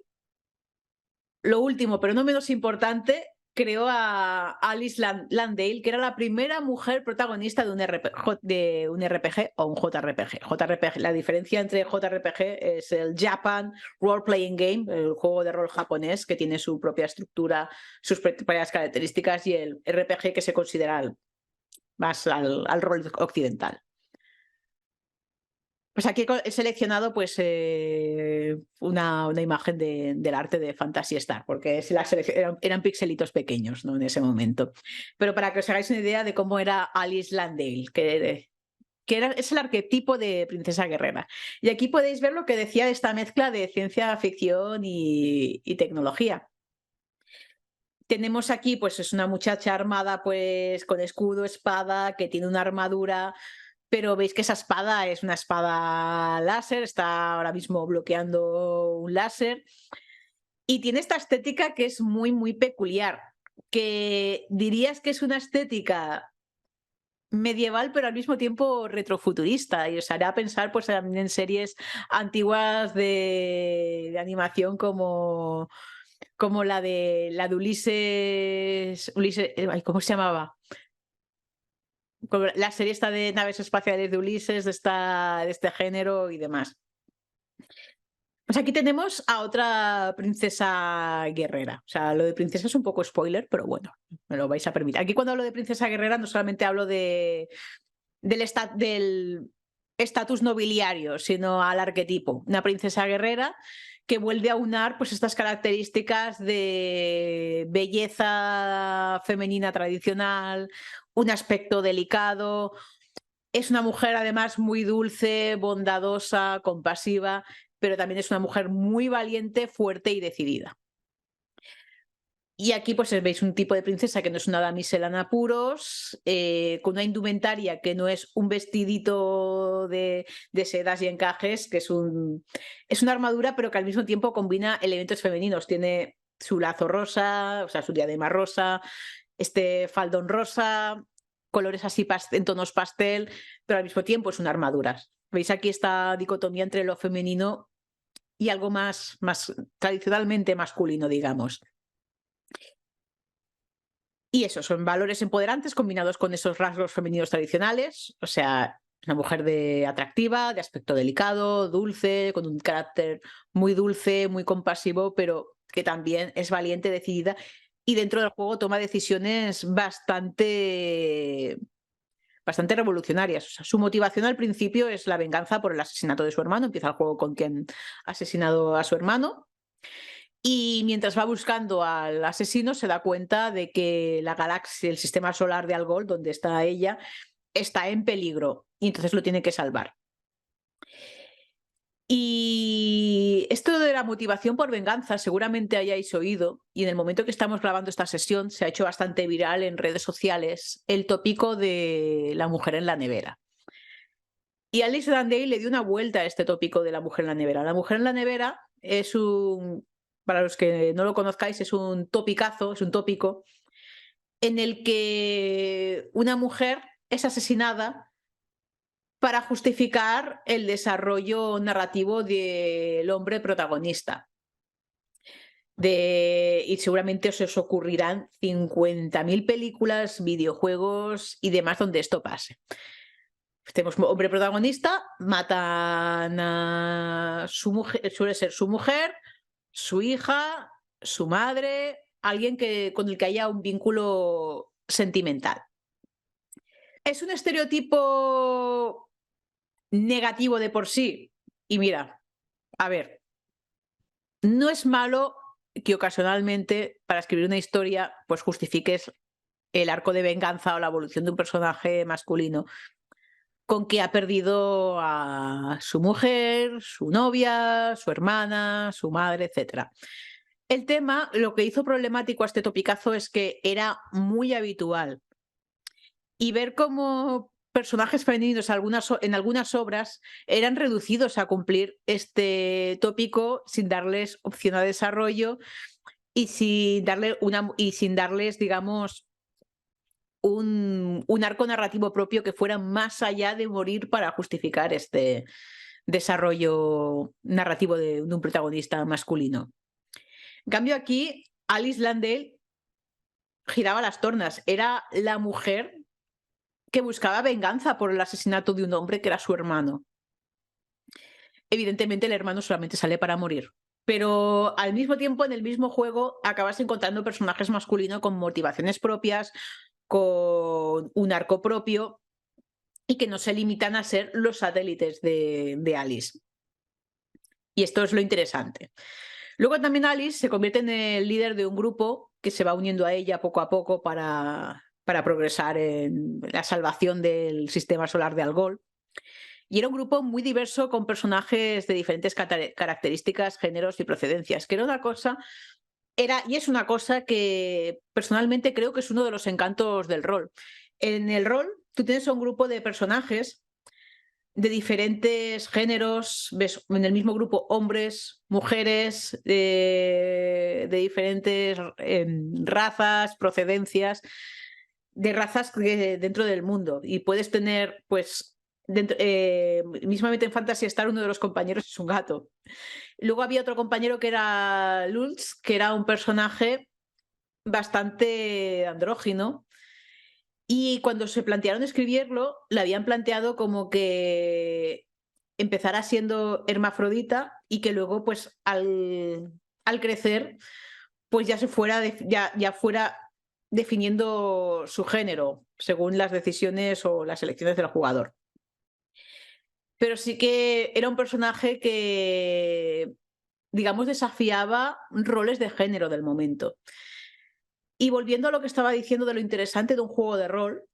lo último, pero no menos importante, creó a Alice Landale, que era la primera mujer protagonista de un RPG o un JRPG. La diferencia entre JRPG es el Japan Role Playing Game, el juego de rol japonés que tiene su propia estructura, sus propias características, y el RPG que se considera más al rol occidental. Pues aquí he seleccionado pues, una imagen del arte de Phantasy Star, porque eran pixelitos pequeños, ¿no? En ese momento. Pero para que os hagáis una idea de cómo era Alice Landale, es el arquetipo de princesa guerrera. Y aquí podéis ver lo que decía de esta mezcla de ciencia ficción y tecnología. Tenemos aquí, pues es una muchacha armada pues con escudo, espada, que tiene una armadura, pero veis que esa espada es una espada láser, está ahora mismo bloqueando un láser y tiene esta estética que es muy, muy peculiar, que dirías que es una estética medieval, pero al mismo tiempo retrofuturista, y os hará pensar pues en series antiguas de animación como la de Ulises, ay, ¿cómo se llamaba? Como la serie esta de naves espaciales de Ulises, de este género y demás. Pues aquí tenemos a otra princesa guerrera. O sea, lo de princesa es un poco spoiler, pero bueno, me lo vais a permitir. Aquí cuando hablo de princesa guerrera no solamente hablo del estatus nobiliario, sino al arquetipo. Una princesa guerrera que vuelve a unar pues, estas características de belleza femenina tradicional, un aspecto delicado. Es una mujer además muy dulce, bondadosa, compasiva, pero también es una mujer muy valiente, fuerte y decidida. Y aquí pues veis un tipo de princesa que no es una damisela en apuros, con una indumentaria que no es un vestidito de sedas y encajes, que es una armadura, pero que al mismo tiempo combina elementos femeninos. Tiene su lazo rosa, o sea, su diadema rosa, este faldón rosa, colores así en tonos pastel, pero al mismo tiempo es una armadura. ¿Veis aquí esta dicotomía entre lo femenino y algo más tradicionalmente masculino, digamos? Y eso, son valores empoderantes combinados con esos rasgos femeninos tradicionales, o sea, una mujer atractiva, de aspecto delicado, dulce, con un carácter muy dulce, muy compasivo, pero que también es valiente, decidida, y dentro del juego toma decisiones bastante revolucionarias. O sea, su motivación al principio es la venganza por el asesinato de su hermano. Empieza el juego con quien ha asesinado a su hermano. Y mientras va buscando al asesino, se da cuenta de que la galaxia, el sistema solar de Algol, donde está ella, está en peligro y entonces lo tiene que salvar. Y esto de la motivación por venganza seguramente hayáis oído, y en el momento que estamos grabando esta sesión se ha hecho bastante viral en redes sociales el tópico de la mujer en la nevera. Y Alice Landale le dio una vuelta a este tópico de la mujer en la nevera. La mujer en la nevera es para los que no lo conozcáis, es un topicazo, es un tópico en el que una mujer es asesinada para justificar el desarrollo narrativo del hombre protagonista. Y seguramente os ocurrirán 50.000 películas, videojuegos y demás donde esto pase. Tenemos hombre protagonista, matan a su mujer, suele ser su mujer, su hija, su madre, alguien con el que haya un vínculo sentimental. Es un estereotipo negativo de por sí. Y mira, a ver, no es malo que ocasionalmente para escribir una historia pues justifiques el arco de venganza o la evolución de un personaje masculino con que ha perdido a su mujer, su novia, su hermana, su madre, etc. El tema, lo que hizo problemático a este topicazo es que era muy habitual. Y ver cómo personajes femeninos en algunas obras eran reducidos a cumplir este tópico sin darles opción a desarrollo y sin darles, digamos, un arco narrativo propio que fuera más allá de morir para justificar este desarrollo narrativo de un protagonista masculino. En cambio, aquí Alice Landale giraba las tornas. Era la mujer que buscaba venganza por el asesinato de un hombre que era su hermano. Evidentemente, el hermano solamente sale para morir. Pero al mismo tiempo, en el mismo juego, acabas encontrando personajes masculinos con motivaciones propias, con un arco propio y que no se limitan a ser los satélites de Alice. Y esto es lo interesante. Luego también Alice se convierte en el líder de un grupo que se va uniendo a ella poco a poco para progresar en la salvación del sistema solar de Algol. Y era un grupo muy diverso con personajes de diferentes características, géneros y procedencias, que era y es una cosa que personalmente creo que es uno de los encantos del rol. En el rol tú tienes un grupo de personajes de diferentes géneros, ves en el mismo grupo hombres, mujeres, de diferentes razas, procedencias, de razas dentro del mundo. Y puedes tener, pues, mismamente en Fantasy Star uno de los compañeros es un gato. Luego había otro compañero que era Lulz, que era un personaje bastante andrógino. Y cuando se plantearon escribirlo, le habían planteado como que empezara siendo hermafrodita y que luego, pues, al crecer, pues ya se fuera, ya fuera definiendo su género según las decisiones o las elecciones del jugador. Pero sí que era un personaje que, digamos, desafiaba roles de género del momento. Y volviendo a lo que estaba diciendo de lo interesante de un juego de rol,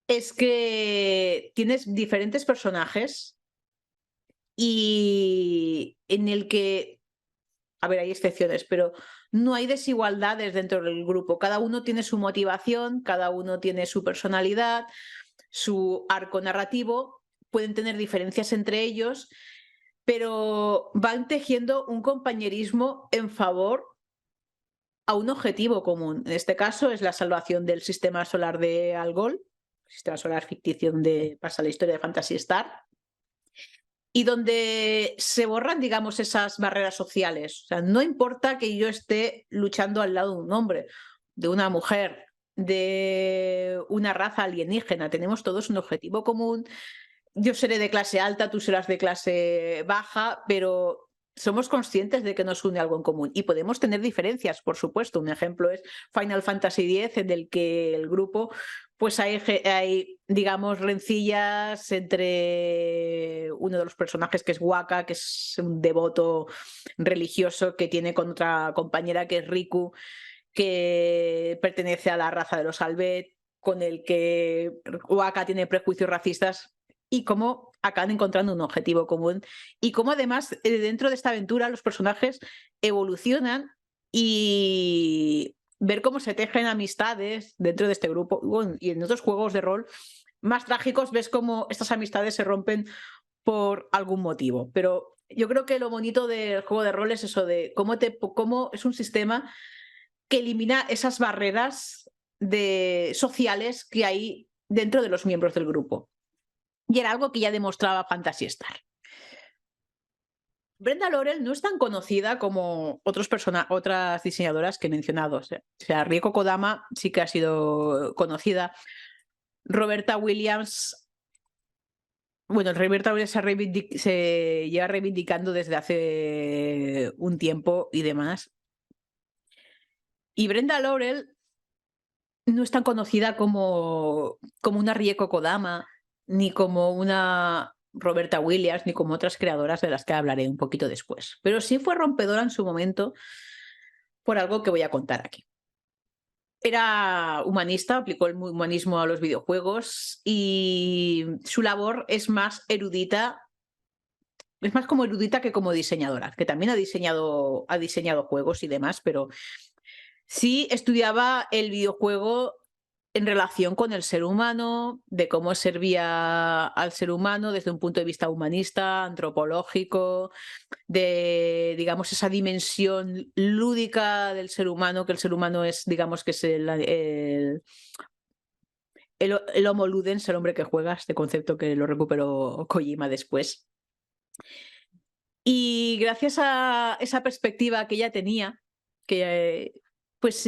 es que tienes diferentes personajes y en el que, a ver, hay excepciones, pero no hay desigualdades dentro del grupo. Cada uno tiene su motivación, cada uno tiene su personalidad, su arco narrativo, pueden tener diferencias entre ellos, pero van tejiendo un compañerismo en favor a un objetivo común. En este caso es la salvación del sistema solar de Algol, sistema solar ficticio donde pasa la historia de Phantasy Star, y donde se borran, digamos, esas barreras sociales. O sea, no importa que yo esté luchando al lado de un hombre, de una mujer, de una raza alienígena, tenemos todos un objetivo común. Yo seré de clase alta, tú serás de clase baja, pero somos conscientes de que nos une algo en común y podemos tener diferencias, por supuesto. Un ejemplo es Final Fantasy X, en el que el grupo, pues hay, digamos, rencillas entre uno de los personajes, que es Waka, que es un devoto religioso, que tiene con otra compañera que es Riku, que pertenece a la raza de los Albet, con el que Waka tiene prejuicios racistas, y cómo acaban encontrando un objetivo común y cómo además dentro de esta aventura los personajes evolucionan y ver cómo se tejen amistades dentro de este grupo. Bueno, y en otros juegos de rol más trágicos ves cómo estas amistades se rompen por algún motivo. Pero yo creo que lo bonito del juego de rol es eso de cómo es un sistema que elimina esas barreras sociales que hay dentro de los miembros del grupo. Y era algo que ya demostraba Phantasy Star. Brenda Laurel no es tan conocida como otras diseñadoras que he mencionado. O sea, Rieko Kodama sí que ha sido conocida. Roberta Williams, bueno, Roberta Williams se lleva reivindicando desde hace un tiempo y demás. Y Brenda Laurel no es tan conocida como una Rieko Kodama, ni como una Roberta Williams, ni como otras creadoras de las que hablaré un poquito después. Pero sí fue rompedora en su momento por algo que voy a contar aquí. Era humanista, aplicó el humanismo a los videojuegos y su labor es más erudita, es más como erudita que como diseñadora, que también ha diseñado juegos y demás, pero sí estudiaba el videojuego en relación con el ser humano, de cómo servía al ser humano desde un punto de vista humanista, antropológico, de, digamos, esa dimensión lúdica del ser humano, que el ser humano es, digamos, que es el homo ludens, el hombre que juega, este concepto que lo recuperó Kojima después. Y gracias a esa perspectiva que ella tenía, que pues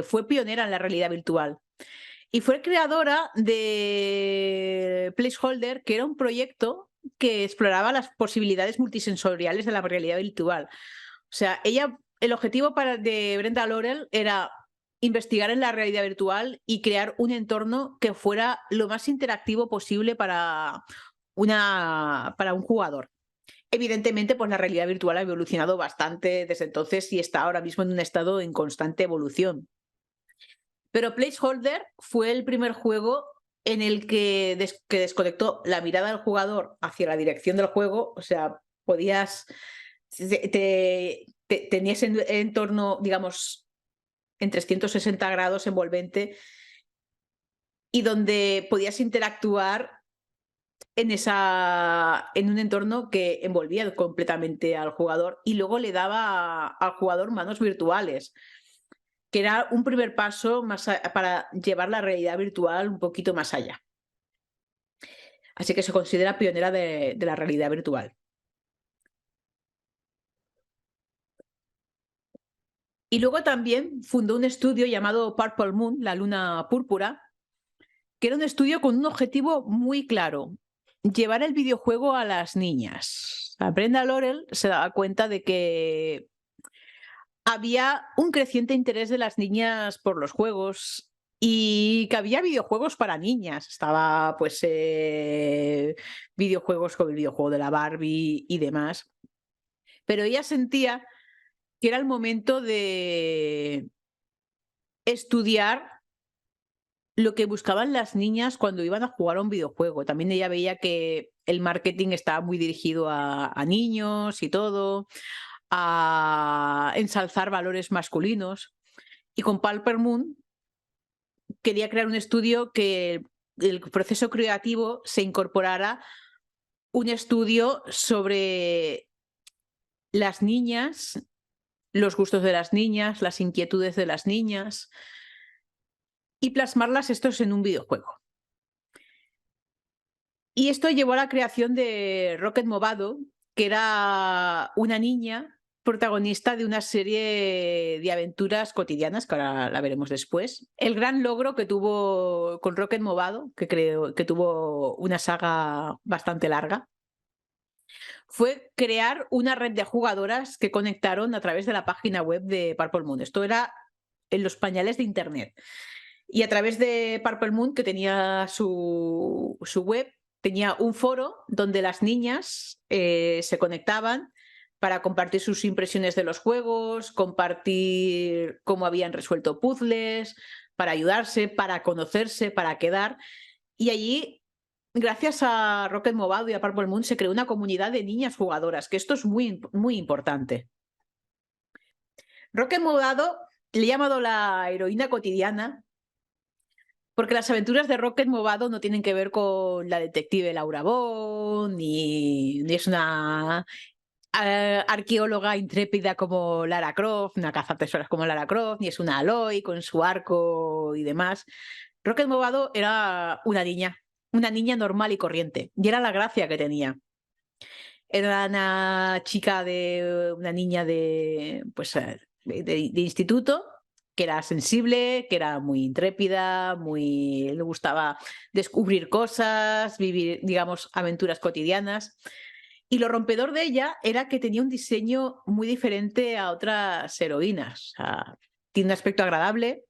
fue pionera en la realidad virtual. Y fue creadora de Placeholder, que era un proyecto que exploraba las posibilidades multisensoriales de la realidad virtual. O sea, el objetivo de Brenda Laurel era investigar en la realidad virtual y crear un entorno que fuera lo más interactivo posible para un jugador. Evidentemente, pues la realidad virtual ha evolucionado bastante desde entonces y está ahora mismo en un estado en constante evolución. Pero Placeholder fue el primer juego en el que desconectó la mirada del jugador hacia la dirección del juego, o sea, podías, tenías en entorno, digamos, en 360 grados envolvente y donde podías interactuar en un entorno que envolvía completamente al jugador y luego le daba al jugador manos virtuales, que era un primer paso para llevar la realidad virtual un poquito más allá. Así que se considera pionera de la realidad virtual. Y luego también fundó un estudio llamado Purple Moon, la luna púrpura, que era un estudio con un objetivo muy claro: llevar el videojuego a las niñas. Brenda Laurel se daba cuenta de que había un creciente interés de las niñas por los juegos y que había videojuegos para niñas. Estaba pues videojuegos como el videojuego de la Barbie y demás. Pero ella sentía que era el momento de estudiar lo que buscaban las niñas cuando iban a jugar a un videojuego. También ella veía que el marketing estaba muy dirigido a niños y todo, a ensalzar valores masculinos. Y con Purple Moon quería crear un estudio que el proceso creativo se incorporara un estudio sobre las niñas, los gustos de las niñas, las inquietudes de las niñas y plasmarlas estos en un videojuego. Y esto llevó a la creación de Rocket Movado, que era una niña protagonista de una serie de aventuras cotidianas, que ahora la veremos después. El gran logro que tuvo con Rocket Movado, que creo que tuvo una saga bastante larga, fue crear una red de jugadoras que conectaron a través de la página web de Purple Moon. Esto era en los pañales de Internet. Y a través de Purple Moon, que tenía su web, tenía un foro donde las niñas se conectaban para compartir sus impresiones de los juegos, compartir cómo habían resuelto puzzles, para ayudarse, para conocerse, para quedar. Y allí, gracias a Rocket Movado y a Purple Moon, se creó una comunidad de niñas jugadoras, que esto es muy, muy importante. Rocket Movado le he llamado la heroína cotidiana porque las aventuras de Rocket Movado no tienen que ver con la detective Laura Bond, ni es una arqueóloga intrépida como Lara Croft, una cazatesoras como Lara Croft, ni es una Aloy con su arco y demás. Rocket Movado era una niña normal y corriente, y era la gracia que tenía. Era una chica una niña pues, de instituto, que era sensible, que era muy intrépida, le gustaba descubrir cosas, vivir, digamos, aventuras cotidianas. Y lo rompedor de ella era que tenía un diseño muy diferente a otras heroínas. O sea, tiene un aspecto agradable,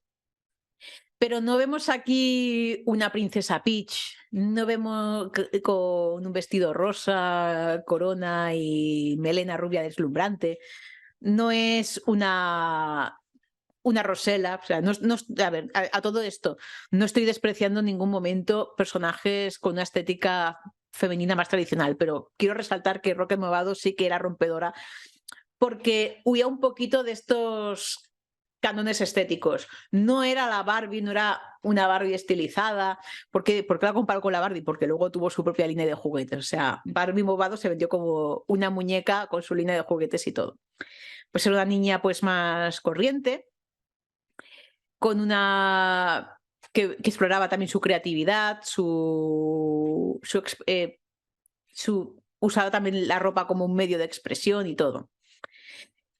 pero no vemos aquí una princesa Peach, no vemos con un vestido rosa, corona y melena rubia deslumbrante. No es una Rosella, o sea, a ver, a todo esto, no estoy despreciando en ningún momento personajes con una estética femenina más tradicional, pero quiero resaltar que Rocket Movado sí que era rompedora porque huía un poquito de estos cánones estéticos. No era la Barbie, no era una Barbie estilizada. ¿Por qué la comparo con la Barbie? Porque luego tuvo su propia línea de juguetes. O sea, Barbie Movado se vendió como una muñeca con su línea de juguetes y todo. Pues era una niña pues más corriente, con una que exploraba también su creatividad, usaba también la ropa como un medio de expresión y todo.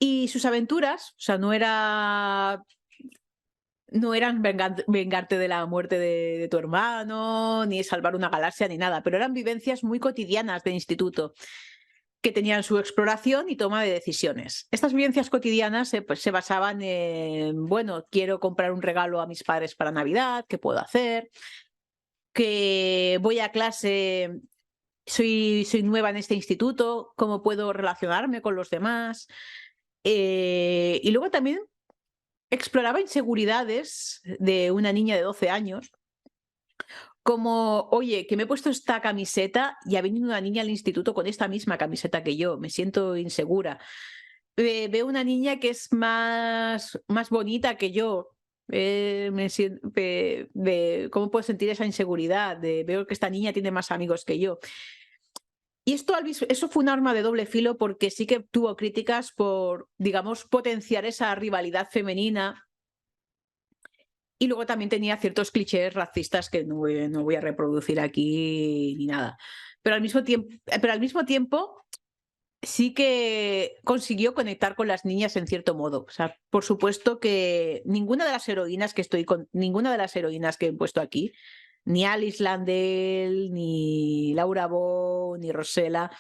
Y sus aventuras, o sea, no eran vengarte de la muerte de tu hermano, ni salvar una galaxia, ni nada, pero eran vivencias muy cotidianas de instituto. que tenían su exploración y toma de decisiones. Estas vivencias cotidianas pues, se basaban en, bueno, quiero comprar un regalo a mis padres para Navidad, ¿qué puedo hacer? Que voy a clase, soy nueva en este instituto, ¿cómo puedo relacionarme con los demás? Y luego también exploraba inseguridades de una niña de 12 años, como, oye, que me he puesto esta camiseta y ha venido una niña al instituto con esta misma camiseta que yo, me siento insegura. Veo una niña que es más bonita que yo. ¿Cómo puedo sentir esa inseguridad? Veo que esta niña tiene más amigos que yo. Y eso fue un arma de doble filo porque sí que tuvo críticas por, digamos, potenciar esa rivalidad femenina. Y luego también tenía ciertos clichés racistas que no voy a reproducir aquí ni nada. Pero al mismo tiempo sí que consiguió conectar con las niñas en cierto modo. O sea, por supuesto que ninguna de las heroínas que he puesto aquí, ni Alice Landell, ni Laura Bow, ni Rosella,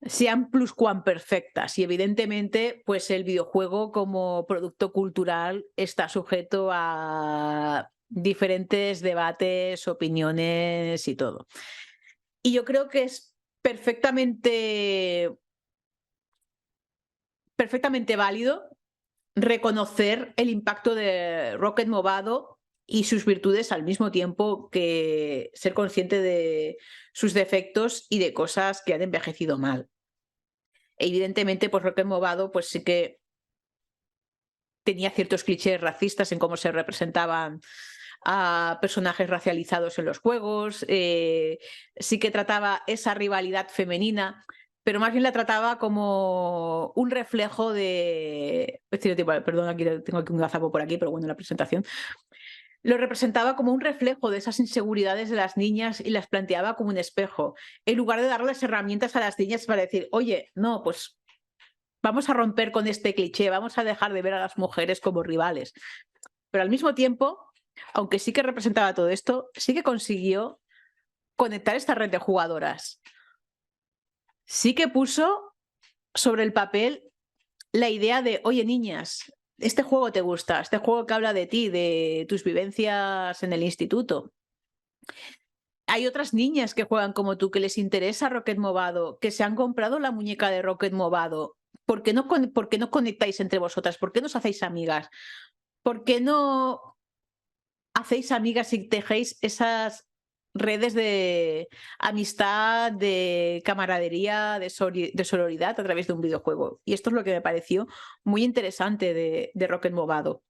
sean pluscuamperfectas. Y evidentemente, pues el videojuego como producto cultural está sujeto a diferentes debates, opiniones y todo. Y yo creo que es perfectamente válido reconocer el impacto de Rocket Movado y sus virtudes al mismo tiempo que ser consciente de sus defectos y de cosas que han envejecido mal. Evidentemente, pues Rocket Movado pues sí que tenía ciertos clichés racistas en cómo se representaban a personajes racializados en los juegos, sí que trataba esa rivalidad femenina, pero más bien la trataba como un reflejo de... Perdón, tengo aquí un gazapo por aquí, pero bueno, la presentación. Lo representaba como un reflejo de esas inseguridades de las niñas y las planteaba como un espejo, en lugar de darles herramientas a las niñas para decir, oye, no, pues vamos a romper con este cliché, vamos a dejar de ver a las mujeres como rivales. Pero al mismo tiempo, aunque sí que representaba todo esto, sí que consiguió conectar esta red de jugadoras. Sí que puso sobre el papel la idea de, oye, niñas, este juego te gusta, este juego que habla de ti, de tus vivencias en el instituto. Hay otras niñas que juegan como tú, que les interesa Rocket Movado, que se han comprado la muñeca de Rocket Movado. ¿Por qué no conectáis entre vosotras? ¿Por qué no os hacéis amigas? ¿Por qué no hacéis amigas y tejéis esas redes de amistad, de camaradería, de sororidad a través de un videojuego? Y esto es lo que me pareció muy interesante de Rocket Movado.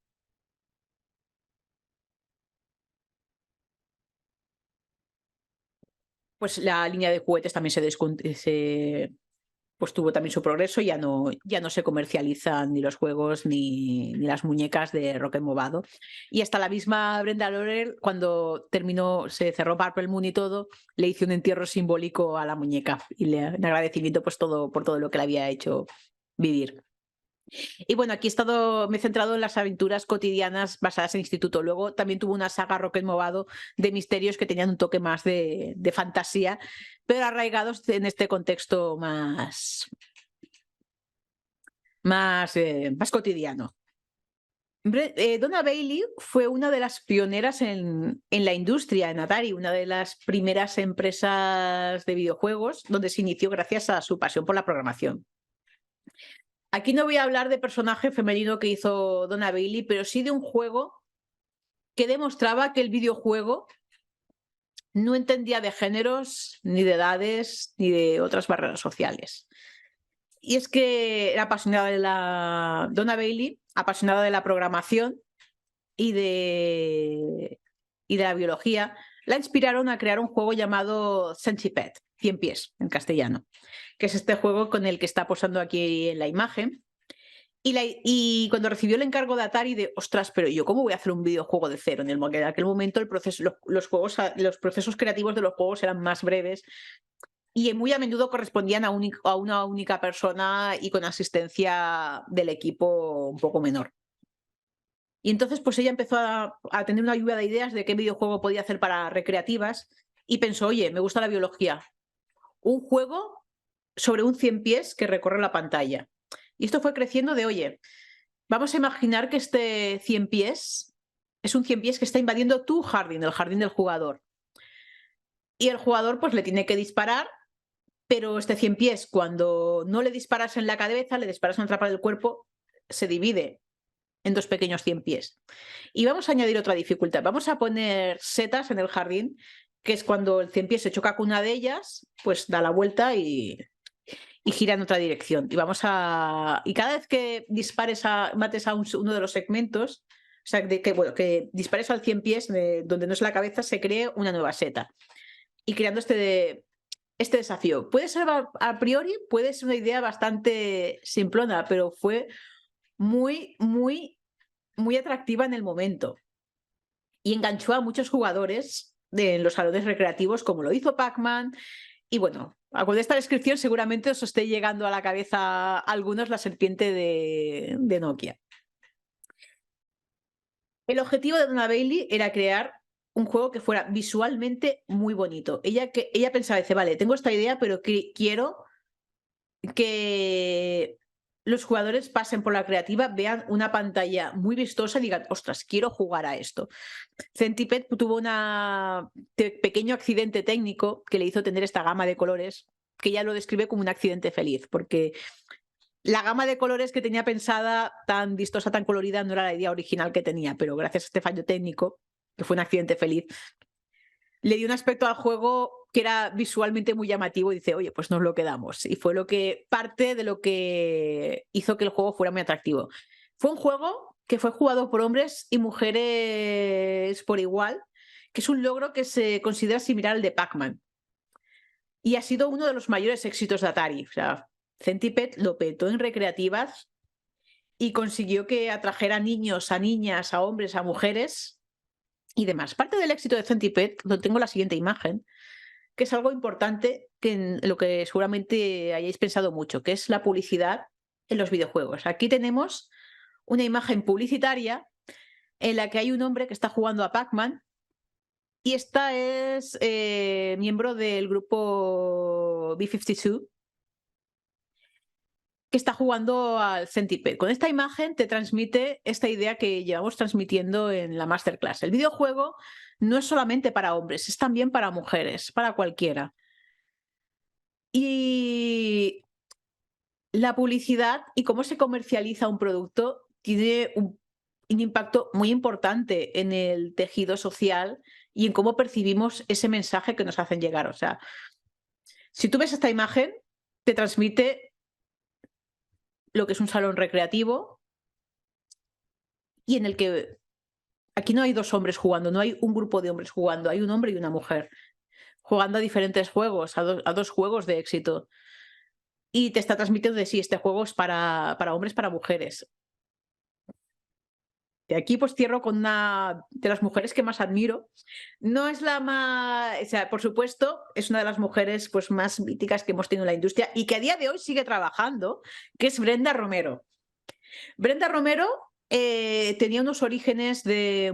Pues la línea de juguetes también pues tuvo también su progreso, ya no se comercializan ni los juegos ni las muñecas de Rocket Movado. Y hasta la misma Brenda Laurel, cuando se cerró Purple Moon y todo, le hizo un entierro simbólico a la muñeca y en agradecimiento pues por todo lo que le había hecho vivir. Y bueno, aquí me he centrado en las aventuras cotidianas basadas en instituto. Luego también tuvo una saga Rocket Movado de misterios que tenían un toque más de fantasía, pero arraigados en este contexto más cotidiano. Donna Bailey fue una de las pioneras en la industria, en Atari, una de las primeras empresas de videojuegos donde se inició gracias a su pasión por la programación. Aquí no voy a hablar de personaje femenino que hizo Donna Bailey, pero sí de un juego que demostraba que el videojuego no entendía de géneros, ni de edades, ni de otras barreras sociales. Y es que era apasionada de Donna Bailey, apasionada de la programación y de la biología, la inspiraron a crear un juego llamado Centipede, 100 pies en castellano, que es este juego con el que está posando aquí en la imagen. Y cuando recibió el encargo de Atari de, ostras, pero yo cómo voy a hacer un videojuego de cero, en aquel momento los procesos creativos de los juegos eran más breves y muy a menudo correspondían a una única persona y con asistencia del equipo un poco menor. Y entonces pues ella empezó a tener una lluvia de ideas de qué videojuego podía hacer para recreativas y pensó, oye, me gusta la biología. Un juego sobre un 100 pies que recorre la pantalla. Y esto fue creciendo de, oye, vamos a imaginar que este 100 pies es un 100 pies que está invadiendo tu jardín, el jardín del jugador. Y el jugador pues le tiene que disparar, pero este 100 pies, cuando no le disparas en la cabeza, le disparas en otra parte del cuerpo, se divide en 2 pequeños 100 pies. Y vamos a añadir otra dificultad. Vamos a poner setas en el jardín, que es cuando el 100 pies se choca con una de ellas, pues da la vuelta y gira en otra dirección. Y cada vez que mates a uno de los segmentos, o sea, que dispares al 100 pies, donde no es la cabeza, se cree una nueva seta. Y creando este desafío. Puede ser, a priori, puede ser una idea bastante simplona, pero fue muy, muy, muy atractiva en el momento. Y enganchó a muchos jugadores en los salones recreativos, como lo hizo Pac-Man. Y bueno, con esta descripción seguramente os esté llegando a la cabeza a algunos la serpiente de Nokia. El objetivo de Donna Bailey era crear un juego que fuera visualmente muy bonito. Ella pensaba, dice, vale, tengo esta idea, pero quiero que los jugadores pasen por la creativa, vean una pantalla muy vistosa y digan, ostras, quiero jugar a esto. Centipede tuvo un pequeño accidente técnico que le hizo tener esta gama de colores, que ella lo describe como un accidente feliz, porque la gama de colores que tenía pensada, tan vistosa, tan colorida, no era la idea original que tenía, pero gracias a este fallo técnico, que fue un accidente feliz, le dio un aspecto al juego que era visualmente muy llamativo y dice, oye, pues nos lo quedamos. Y fue parte de lo que hizo que el juego fuera muy atractivo. Fue un juego que fue jugado por hombres y mujeres por igual, que es un logro que se considera similar al de Pac-Man. Y ha sido uno de los mayores éxitos de Atari. O sea, Centipede lo petó en recreativas y consiguió que atrajera a niños, a niñas, a hombres, a mujeres y demás. Parte del éxito de Centipede, donde tengo la siguiente imagen, que es algo importante que en lo que seguramente hayáis pensado mucho, que es la publicidad en los videojuegos. Aquí tenemos una imagen publicitaria en la que hay un hombre que está jugando a Pac-Man y esta es miembro del grupo B-52 que está jugando al Centipede. Con esta imagen te transmite esta idea que llevamos transmitiendo en la Masterclass. El videojuego no es solamente para hombres, es también para mujeres, para cualquiera. Y la publicidad y cómo se comercializa un producto tiene un impacto muy importante en el tejido social y en cómo percibimos ese mensaje que nos hacen llegar. O sea, si tú ves esta imagen, te transmite lo que es un salón recreativo y en el que aquí no hay 2 hombres jugando, no hay un grupo de hombres jugando, hay un hombre y una mujer jugando a diferentes juegos, a 2 juegos de éxito. Y te está transmitiendo de sí, este juego es para hombres, para mujeres. De aquí pues cierro con una de las mujeres que más admiro. No es la más, o sea, por supuesto, es una de las mujeres pues más míticas que hemos tenido en la industria y que a día de hoy sigue trabajando, que es Brenda Romero. Brenda Romero tenía unos orígenes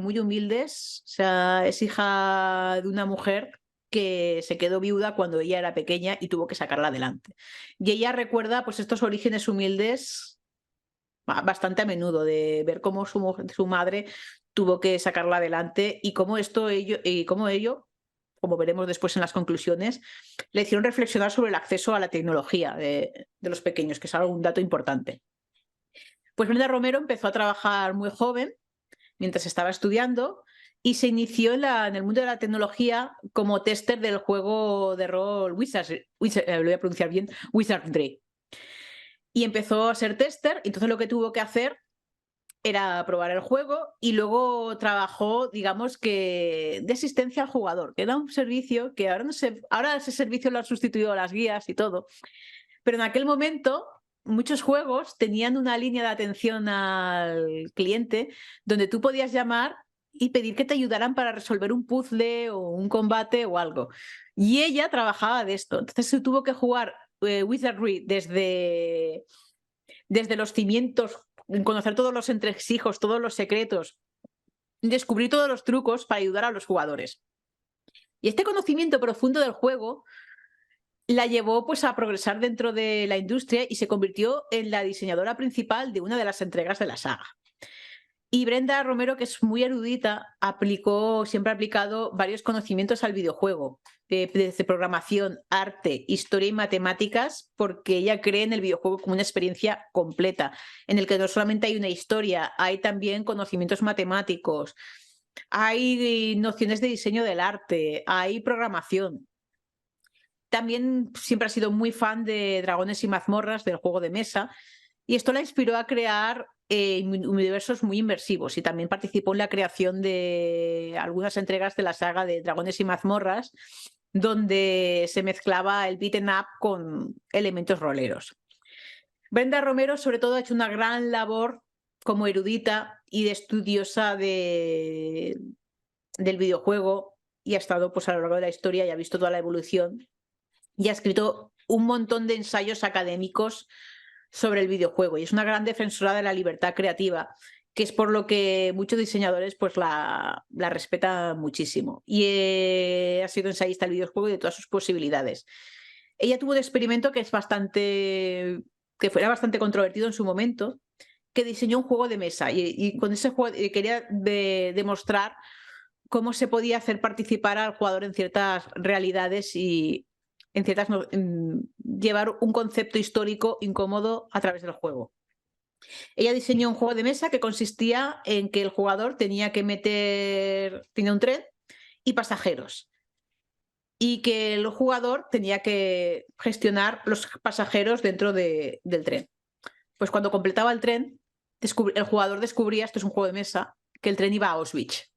muy humildes, o sea, es hija de una mujer que se quedó viuda cuando ella era pequeña y tuvo que sacarla adelante. Y ella recuerda pues estos orígenes humildes bastante a menudo, de ver cómo su madre tuvo que sacarla adelante y cómo ello, como veremos después en las conclusiones, le hicieron reflexionar sobre el acceso a la tecnología de los pequeños, que es un dato importante. Pues Brenda Romero empezó a trabajar muy joven, mientras estaba estudiando, y se inició en el mundo de la tecnología como tester del juego de rol lo voy a pronunciar bien, Wizardry. Y empezó a ser tester, entonces lo que tuvo que hacer era probar el juego y luego trabajó, digamos que, de asistencia al jugador, que era un servicio que ahora ese servicio lo han sustituido las guías y todo, pero en aquel momento muchos juegos tenían una línea de atención al cliente donde tú podías llamar y pedir que te ayudaran para resolver un puzzle o un combate o algo. Y ella trabajaba de esto, entonces se tuvo que jugar Wizardry desde los cimientos, conocer todos los entresijos, todos los secretos, descubrir todos los trucos para ayudar a los jugadores. Y este conocimiento profundo del juego la llevó pues a progresar dentro de la industria y se convirtió en la diseñadora principal de una de las entregas de la saga. Y Brenda Romero, que es muy erudita, siempre ha aplicado varios conocimientos al videojuego, desde programación, arte, historia y matemáticas, porque ella cree en el videojuego como una experiencia completa, en el que no solamente hay una historia, hay también conocimientos matemáticos, hay nociones de diseño del arte, hay programación. También siempre ha sido muy fan de Dragones y Mazmorras, del juego de mesa, y esto la inspiró a crear universos muy inmersivos, y también participó en la creación de algunas entregas de la saga de Dragones y Mazmorras, donde se mezclaba el beat'em up con elementos roleros. Brenda Romero, sobre todo, ha hecho una gran labor como erudita y de estudiosa del videojuego, y ha estado pues, a lo largo de la historia y ha visto toda la evolución, y ha escrito un montón de ensayos académicos sobre el videojuego, y es una gran defensora de la libertad creativa, que es por lo que muchos diseñadores pues la respetan muchísimo, y ha sido ensayista del videojuego y de todas sus posibilidades. Ella tuvo un experimento que fuera bastante controvertido en su momento, que diseñó un juego de mesa, y con ese juego quería demostrar cómo se podía hacer participar al jugador en ciertas realidades y llevar un concepto histórico incómodo a través del juego. Ella diseñó un juego de mesa que consistía en que el jugador tenía un tren y pasajeros, y que el jugador tenía que gestionar los pasajeros dentro del tren. Pues cuando completaba el tren, el jugador descubría, esto es un juego de mesa, que el tren iba a Auschwitz.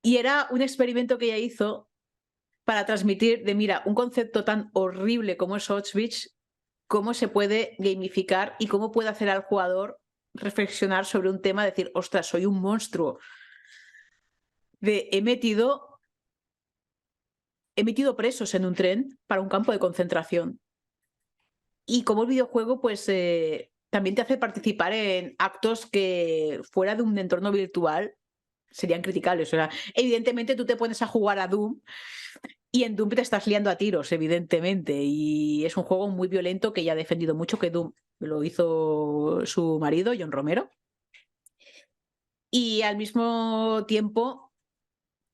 Y era un experimento que ella hizo para transmitir mira, un concepto tan horrible como es Auschwitz, cómo se puede gamificar y cómo puede hacer al jugador reflexionar sobre un tema, decir, ostras, soy un monstruo. He metido presos en un tren para un campo de concentración. Y como el videojuego, pues también te hace participar en actos que fuera de un entorno virtual serían criticables. O sea, evidentemente tú te pones a jugar a Doom y en Doom te estás liando a tiros, evidentemente. Y es un juego muy violento que ya ha defendido mucho, que Doom lo hizo su marido, John Romero. Y al mismo tiempo,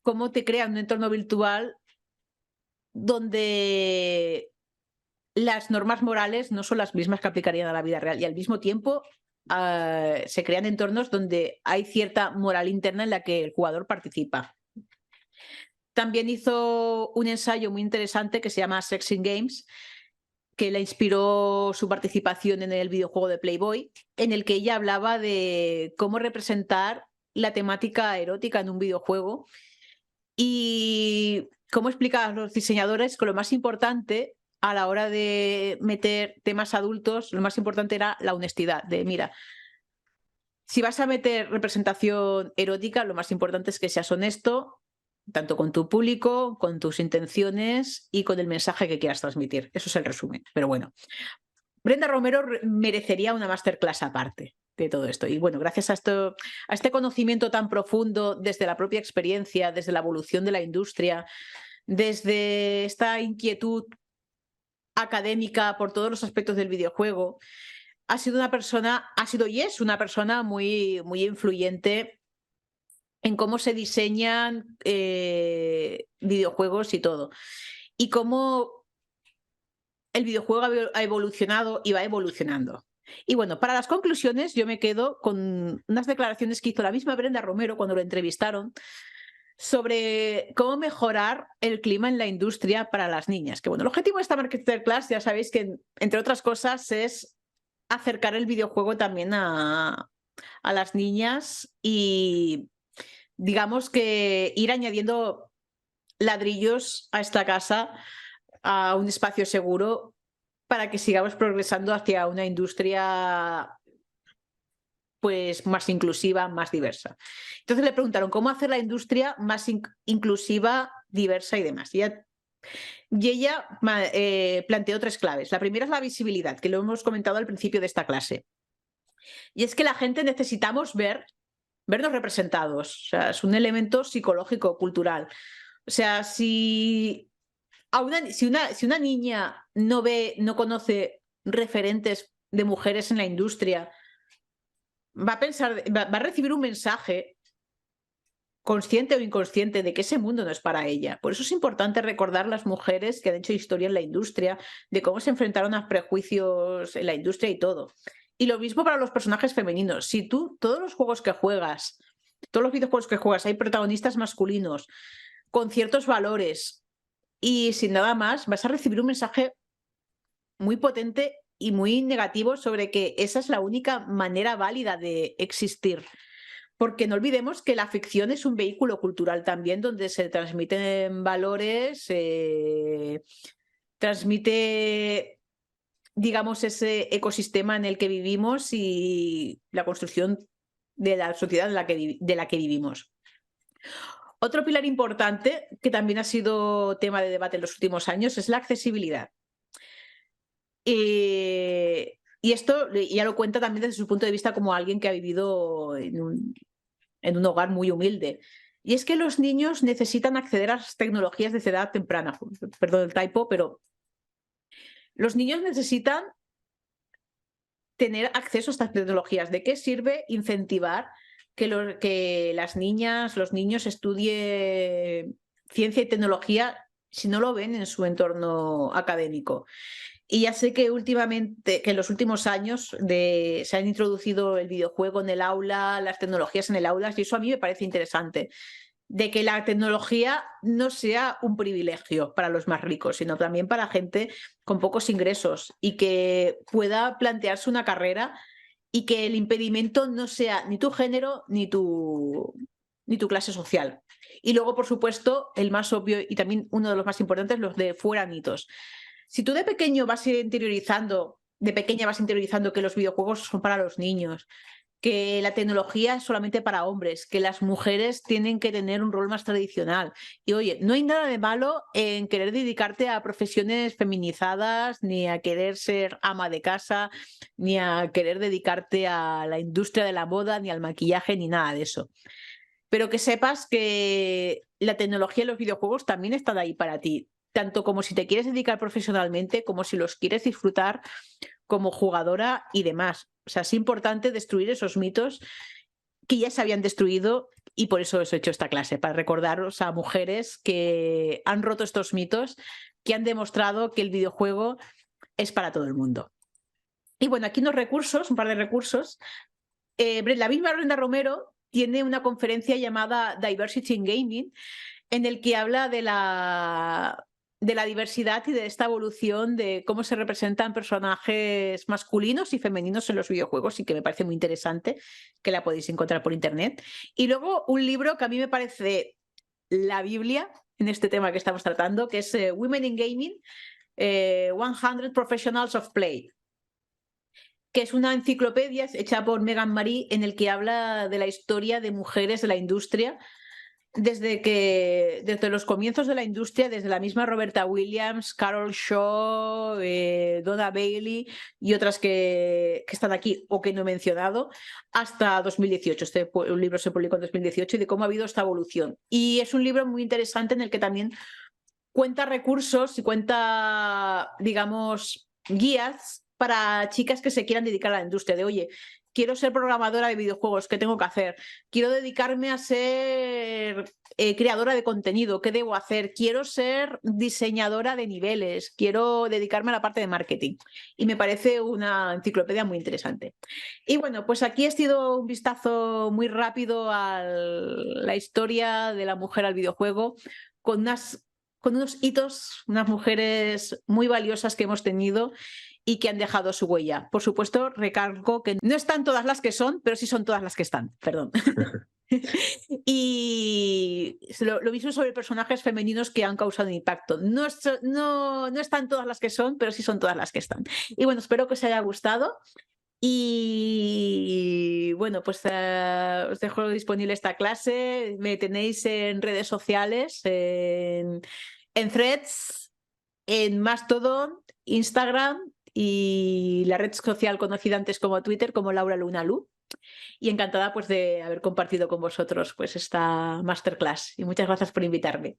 cómo te crea un entorno virtual donde las normas morales no son las mismas que aplicarían a la vida real. Y al mismo tiempo se crean entornos donde hay cierta moral interna en la que el jugador participa. También hizo un ensayo muy interesante que se llama Sex in Games, que le inspiró su participación en el videojuego de Playboy, en el que ella hablaba de cómo representar la temática erótica en un videojuego y cómo explicar a los diseñadores que lo más importante a la hora de meter temas adultos, lo más importante era la honestidad, de mira, si vas a meter representación erótica, lo más importante es que seas honesto, tanto con tu público, con tus intenciones y con el mensaje que quieras transmitir. Eso es el resumen. Pero bueno, Brenda Romero merecería una masterclass aparte de todo esto. Y bueno, gracias a este conocimiento tan profundo desde la propia experiencia, desde la evolución de la industria, desde esta inquietud académica por todos los aspectos del videojuego, ha sido y es una persona muy, muy influyente en cómo se diseñan videojuegos y todo. Y cómo el videojuego ha evolucionado y va evolucionando. Y bueno, para las conclusiones yo me quedo con unas declaraciones que hizo la misma Brenda Romero cuando lo entrevistaron sobre cómo mejorar el clima en la industria para las niñas. Que bueno, el objetivo de esta Masterclass, ya sabéis que entre otras cosas es acercar el videojuego también a las niñas y digamos que ir añadiendo ladrillos a esta casa, a un espacio seguro, para que sigamos progresando hacia una industria pues más inclusiva, más diversa. Entonces le preguntaron cómo hacer la industria más inclusiva, diversa y demás. Y ella planteó 3 claves. La primera es la visibilidad, que lo hemos comentado al principio de esta clase. Y es que la gente necesitamos vernos representados. O sea, es un elemento psicológico, cultural. O sea, si si una niña no ve, no conoce referentes de mujeres en la industria, va a pensar, va a recibir un mensaje consciente o inconsciente de que ese mundo no es para ella. Por eso es importante recordar las mujeres que han hecho historia en la industria, de cómo se enfrentaron a prejuicios en la industria y todo. Y lo mismo para los personajes femeninos. Si tú, todos los juegos que juegas, todos los videojuegos que juegas, hay protagonistas masculinos con ciertos valores y sin nada más, vas a recibir un mensaje muy potente y muy negativo sobre que esa es la única manera válida de existir. Porque no olvidemos que la ficción es un vehículo cultural también donde se transmiten valores, transmite, digamos, ese ecosistema en el que vivimos y la construcción de la sociedad de la que vivimos. Otro pilar importante que también ha sido tema de debate en los últimos años es la accesibilidad. Y esto ya lo cuenta también desde su punto de vista como alguien que ha vivido en un hogar muy humilde. Y es que los niños necesitan acceder a las tecnologías desde edad temprana. Perdón el typo, pero los niños necesitan tener acceso a estas tecnologías. ¿De qué sirve incentivar que las niñas, los niños estudien ciencia y tecnología si no lo ven en su entorno académico? Y ya sé que últimamente, que en los últimos años se han introducido el videojuego en el aula, las tecnologías en el aula, y eso a mí me parece interesante, de que la tecnología no sea un privilegio para los más ricos, sino también para gente con pocos ingresos y que pueda plantearse una carrera y que el impedimento no sea ni tu género ni tu clase social. Y luego, por supuesto, el más obvio y también uno de los más importantes, los de fueranitos. Si tú de pequeño vas interiorizando, de pequeña vas interiorizando que los videojuegos son para los niños, que la tecnología es solamente para hombres, que las mujeres tienen que tener un rol más tradicional. Y oye, no hay nada de malo en querer dedicarte a profesiones feminizadas, ni a querer ser ama de casa, ni a querer dedicarte a la industria de la moda, ni al maquillaje, ni nada de eso. Pero que sepas que la tecnología y los videojuegos también están ahí para ti, tanto como si te quieres dedicar profesionalmente, como si los quieres disfrutar como jugadora y demás. O sea, es importante destruir esos mitos que ya se habían destruido y por eso os he hecho esta clase, para recordaros a mujeres que han roto estos mitos, que han demostrado que el videojuego es para todo el mundo. Y bueno, aquí unos recursos, un par de recursos. La misma Brenda Romero tiene una conferencia llamada Diversity in Gaming, en el que habla de la diversidad y de esta evolución de cómo se representan personajes masculinos y femeninos en los videojuegos y que me parece muy interesante, que la podéis encontrar por internet. Y luego un libro que a mí me parece la Biblia en este tema que estamos tratando, que es Women in Gaming, 100 Professionals of Play, que es una enciclopedia hecha por Megan Marie en el que habla de la historia de mujeres de la industria desde los comienzos de la industria, desde la misma Roberta Williams, Carol Shaw, Donna Bailey y otras que están aquí o que no he mencionado, hasta 2018. Un libro se publicó en 2018 y de cómo ha habido esta evolución. Y es un libro muy interesante en el que también cuenta recursos y cuenta, digamos, guías para chicas que se quieran dedicar a la industria de, oye, quiero ser programadora de videojuegos, ¿qué tengo que hacer? Quiero dedicarme a ser creadora de contenido, ¿qué debo hacer? Quiero ser diseñadora de niveles, quiero dedicarme a la parte de marketing. Y me parece una enciclopedia muy interesante. Y bueno, pues aquí ha sido un vistazo muy rápido a la historia de la mujer al videojuego, con unos hitos, unas mujeres muy valiosas que hemos tenido y que han dejado su huella. Por supuesto, recalco que no están todas las que son, pero sí son todas las que están, perdón. Y lo mismo sobre personajes femeninos que han causado impacto. No están todas las que son, pero sí son todas las que están. Y bueno, espero que os haya gustado. Y bueno, pues os dejo disponible esta clase. Me tenéis en redes sociales, en Threads, en Mastodon, Instagram y la red social conocida antes como Twitter, como Laura Luna Lu. Y encantada pues de haber compartido con vosotros pues esta masterclass. Y muchas gracias por invitarme.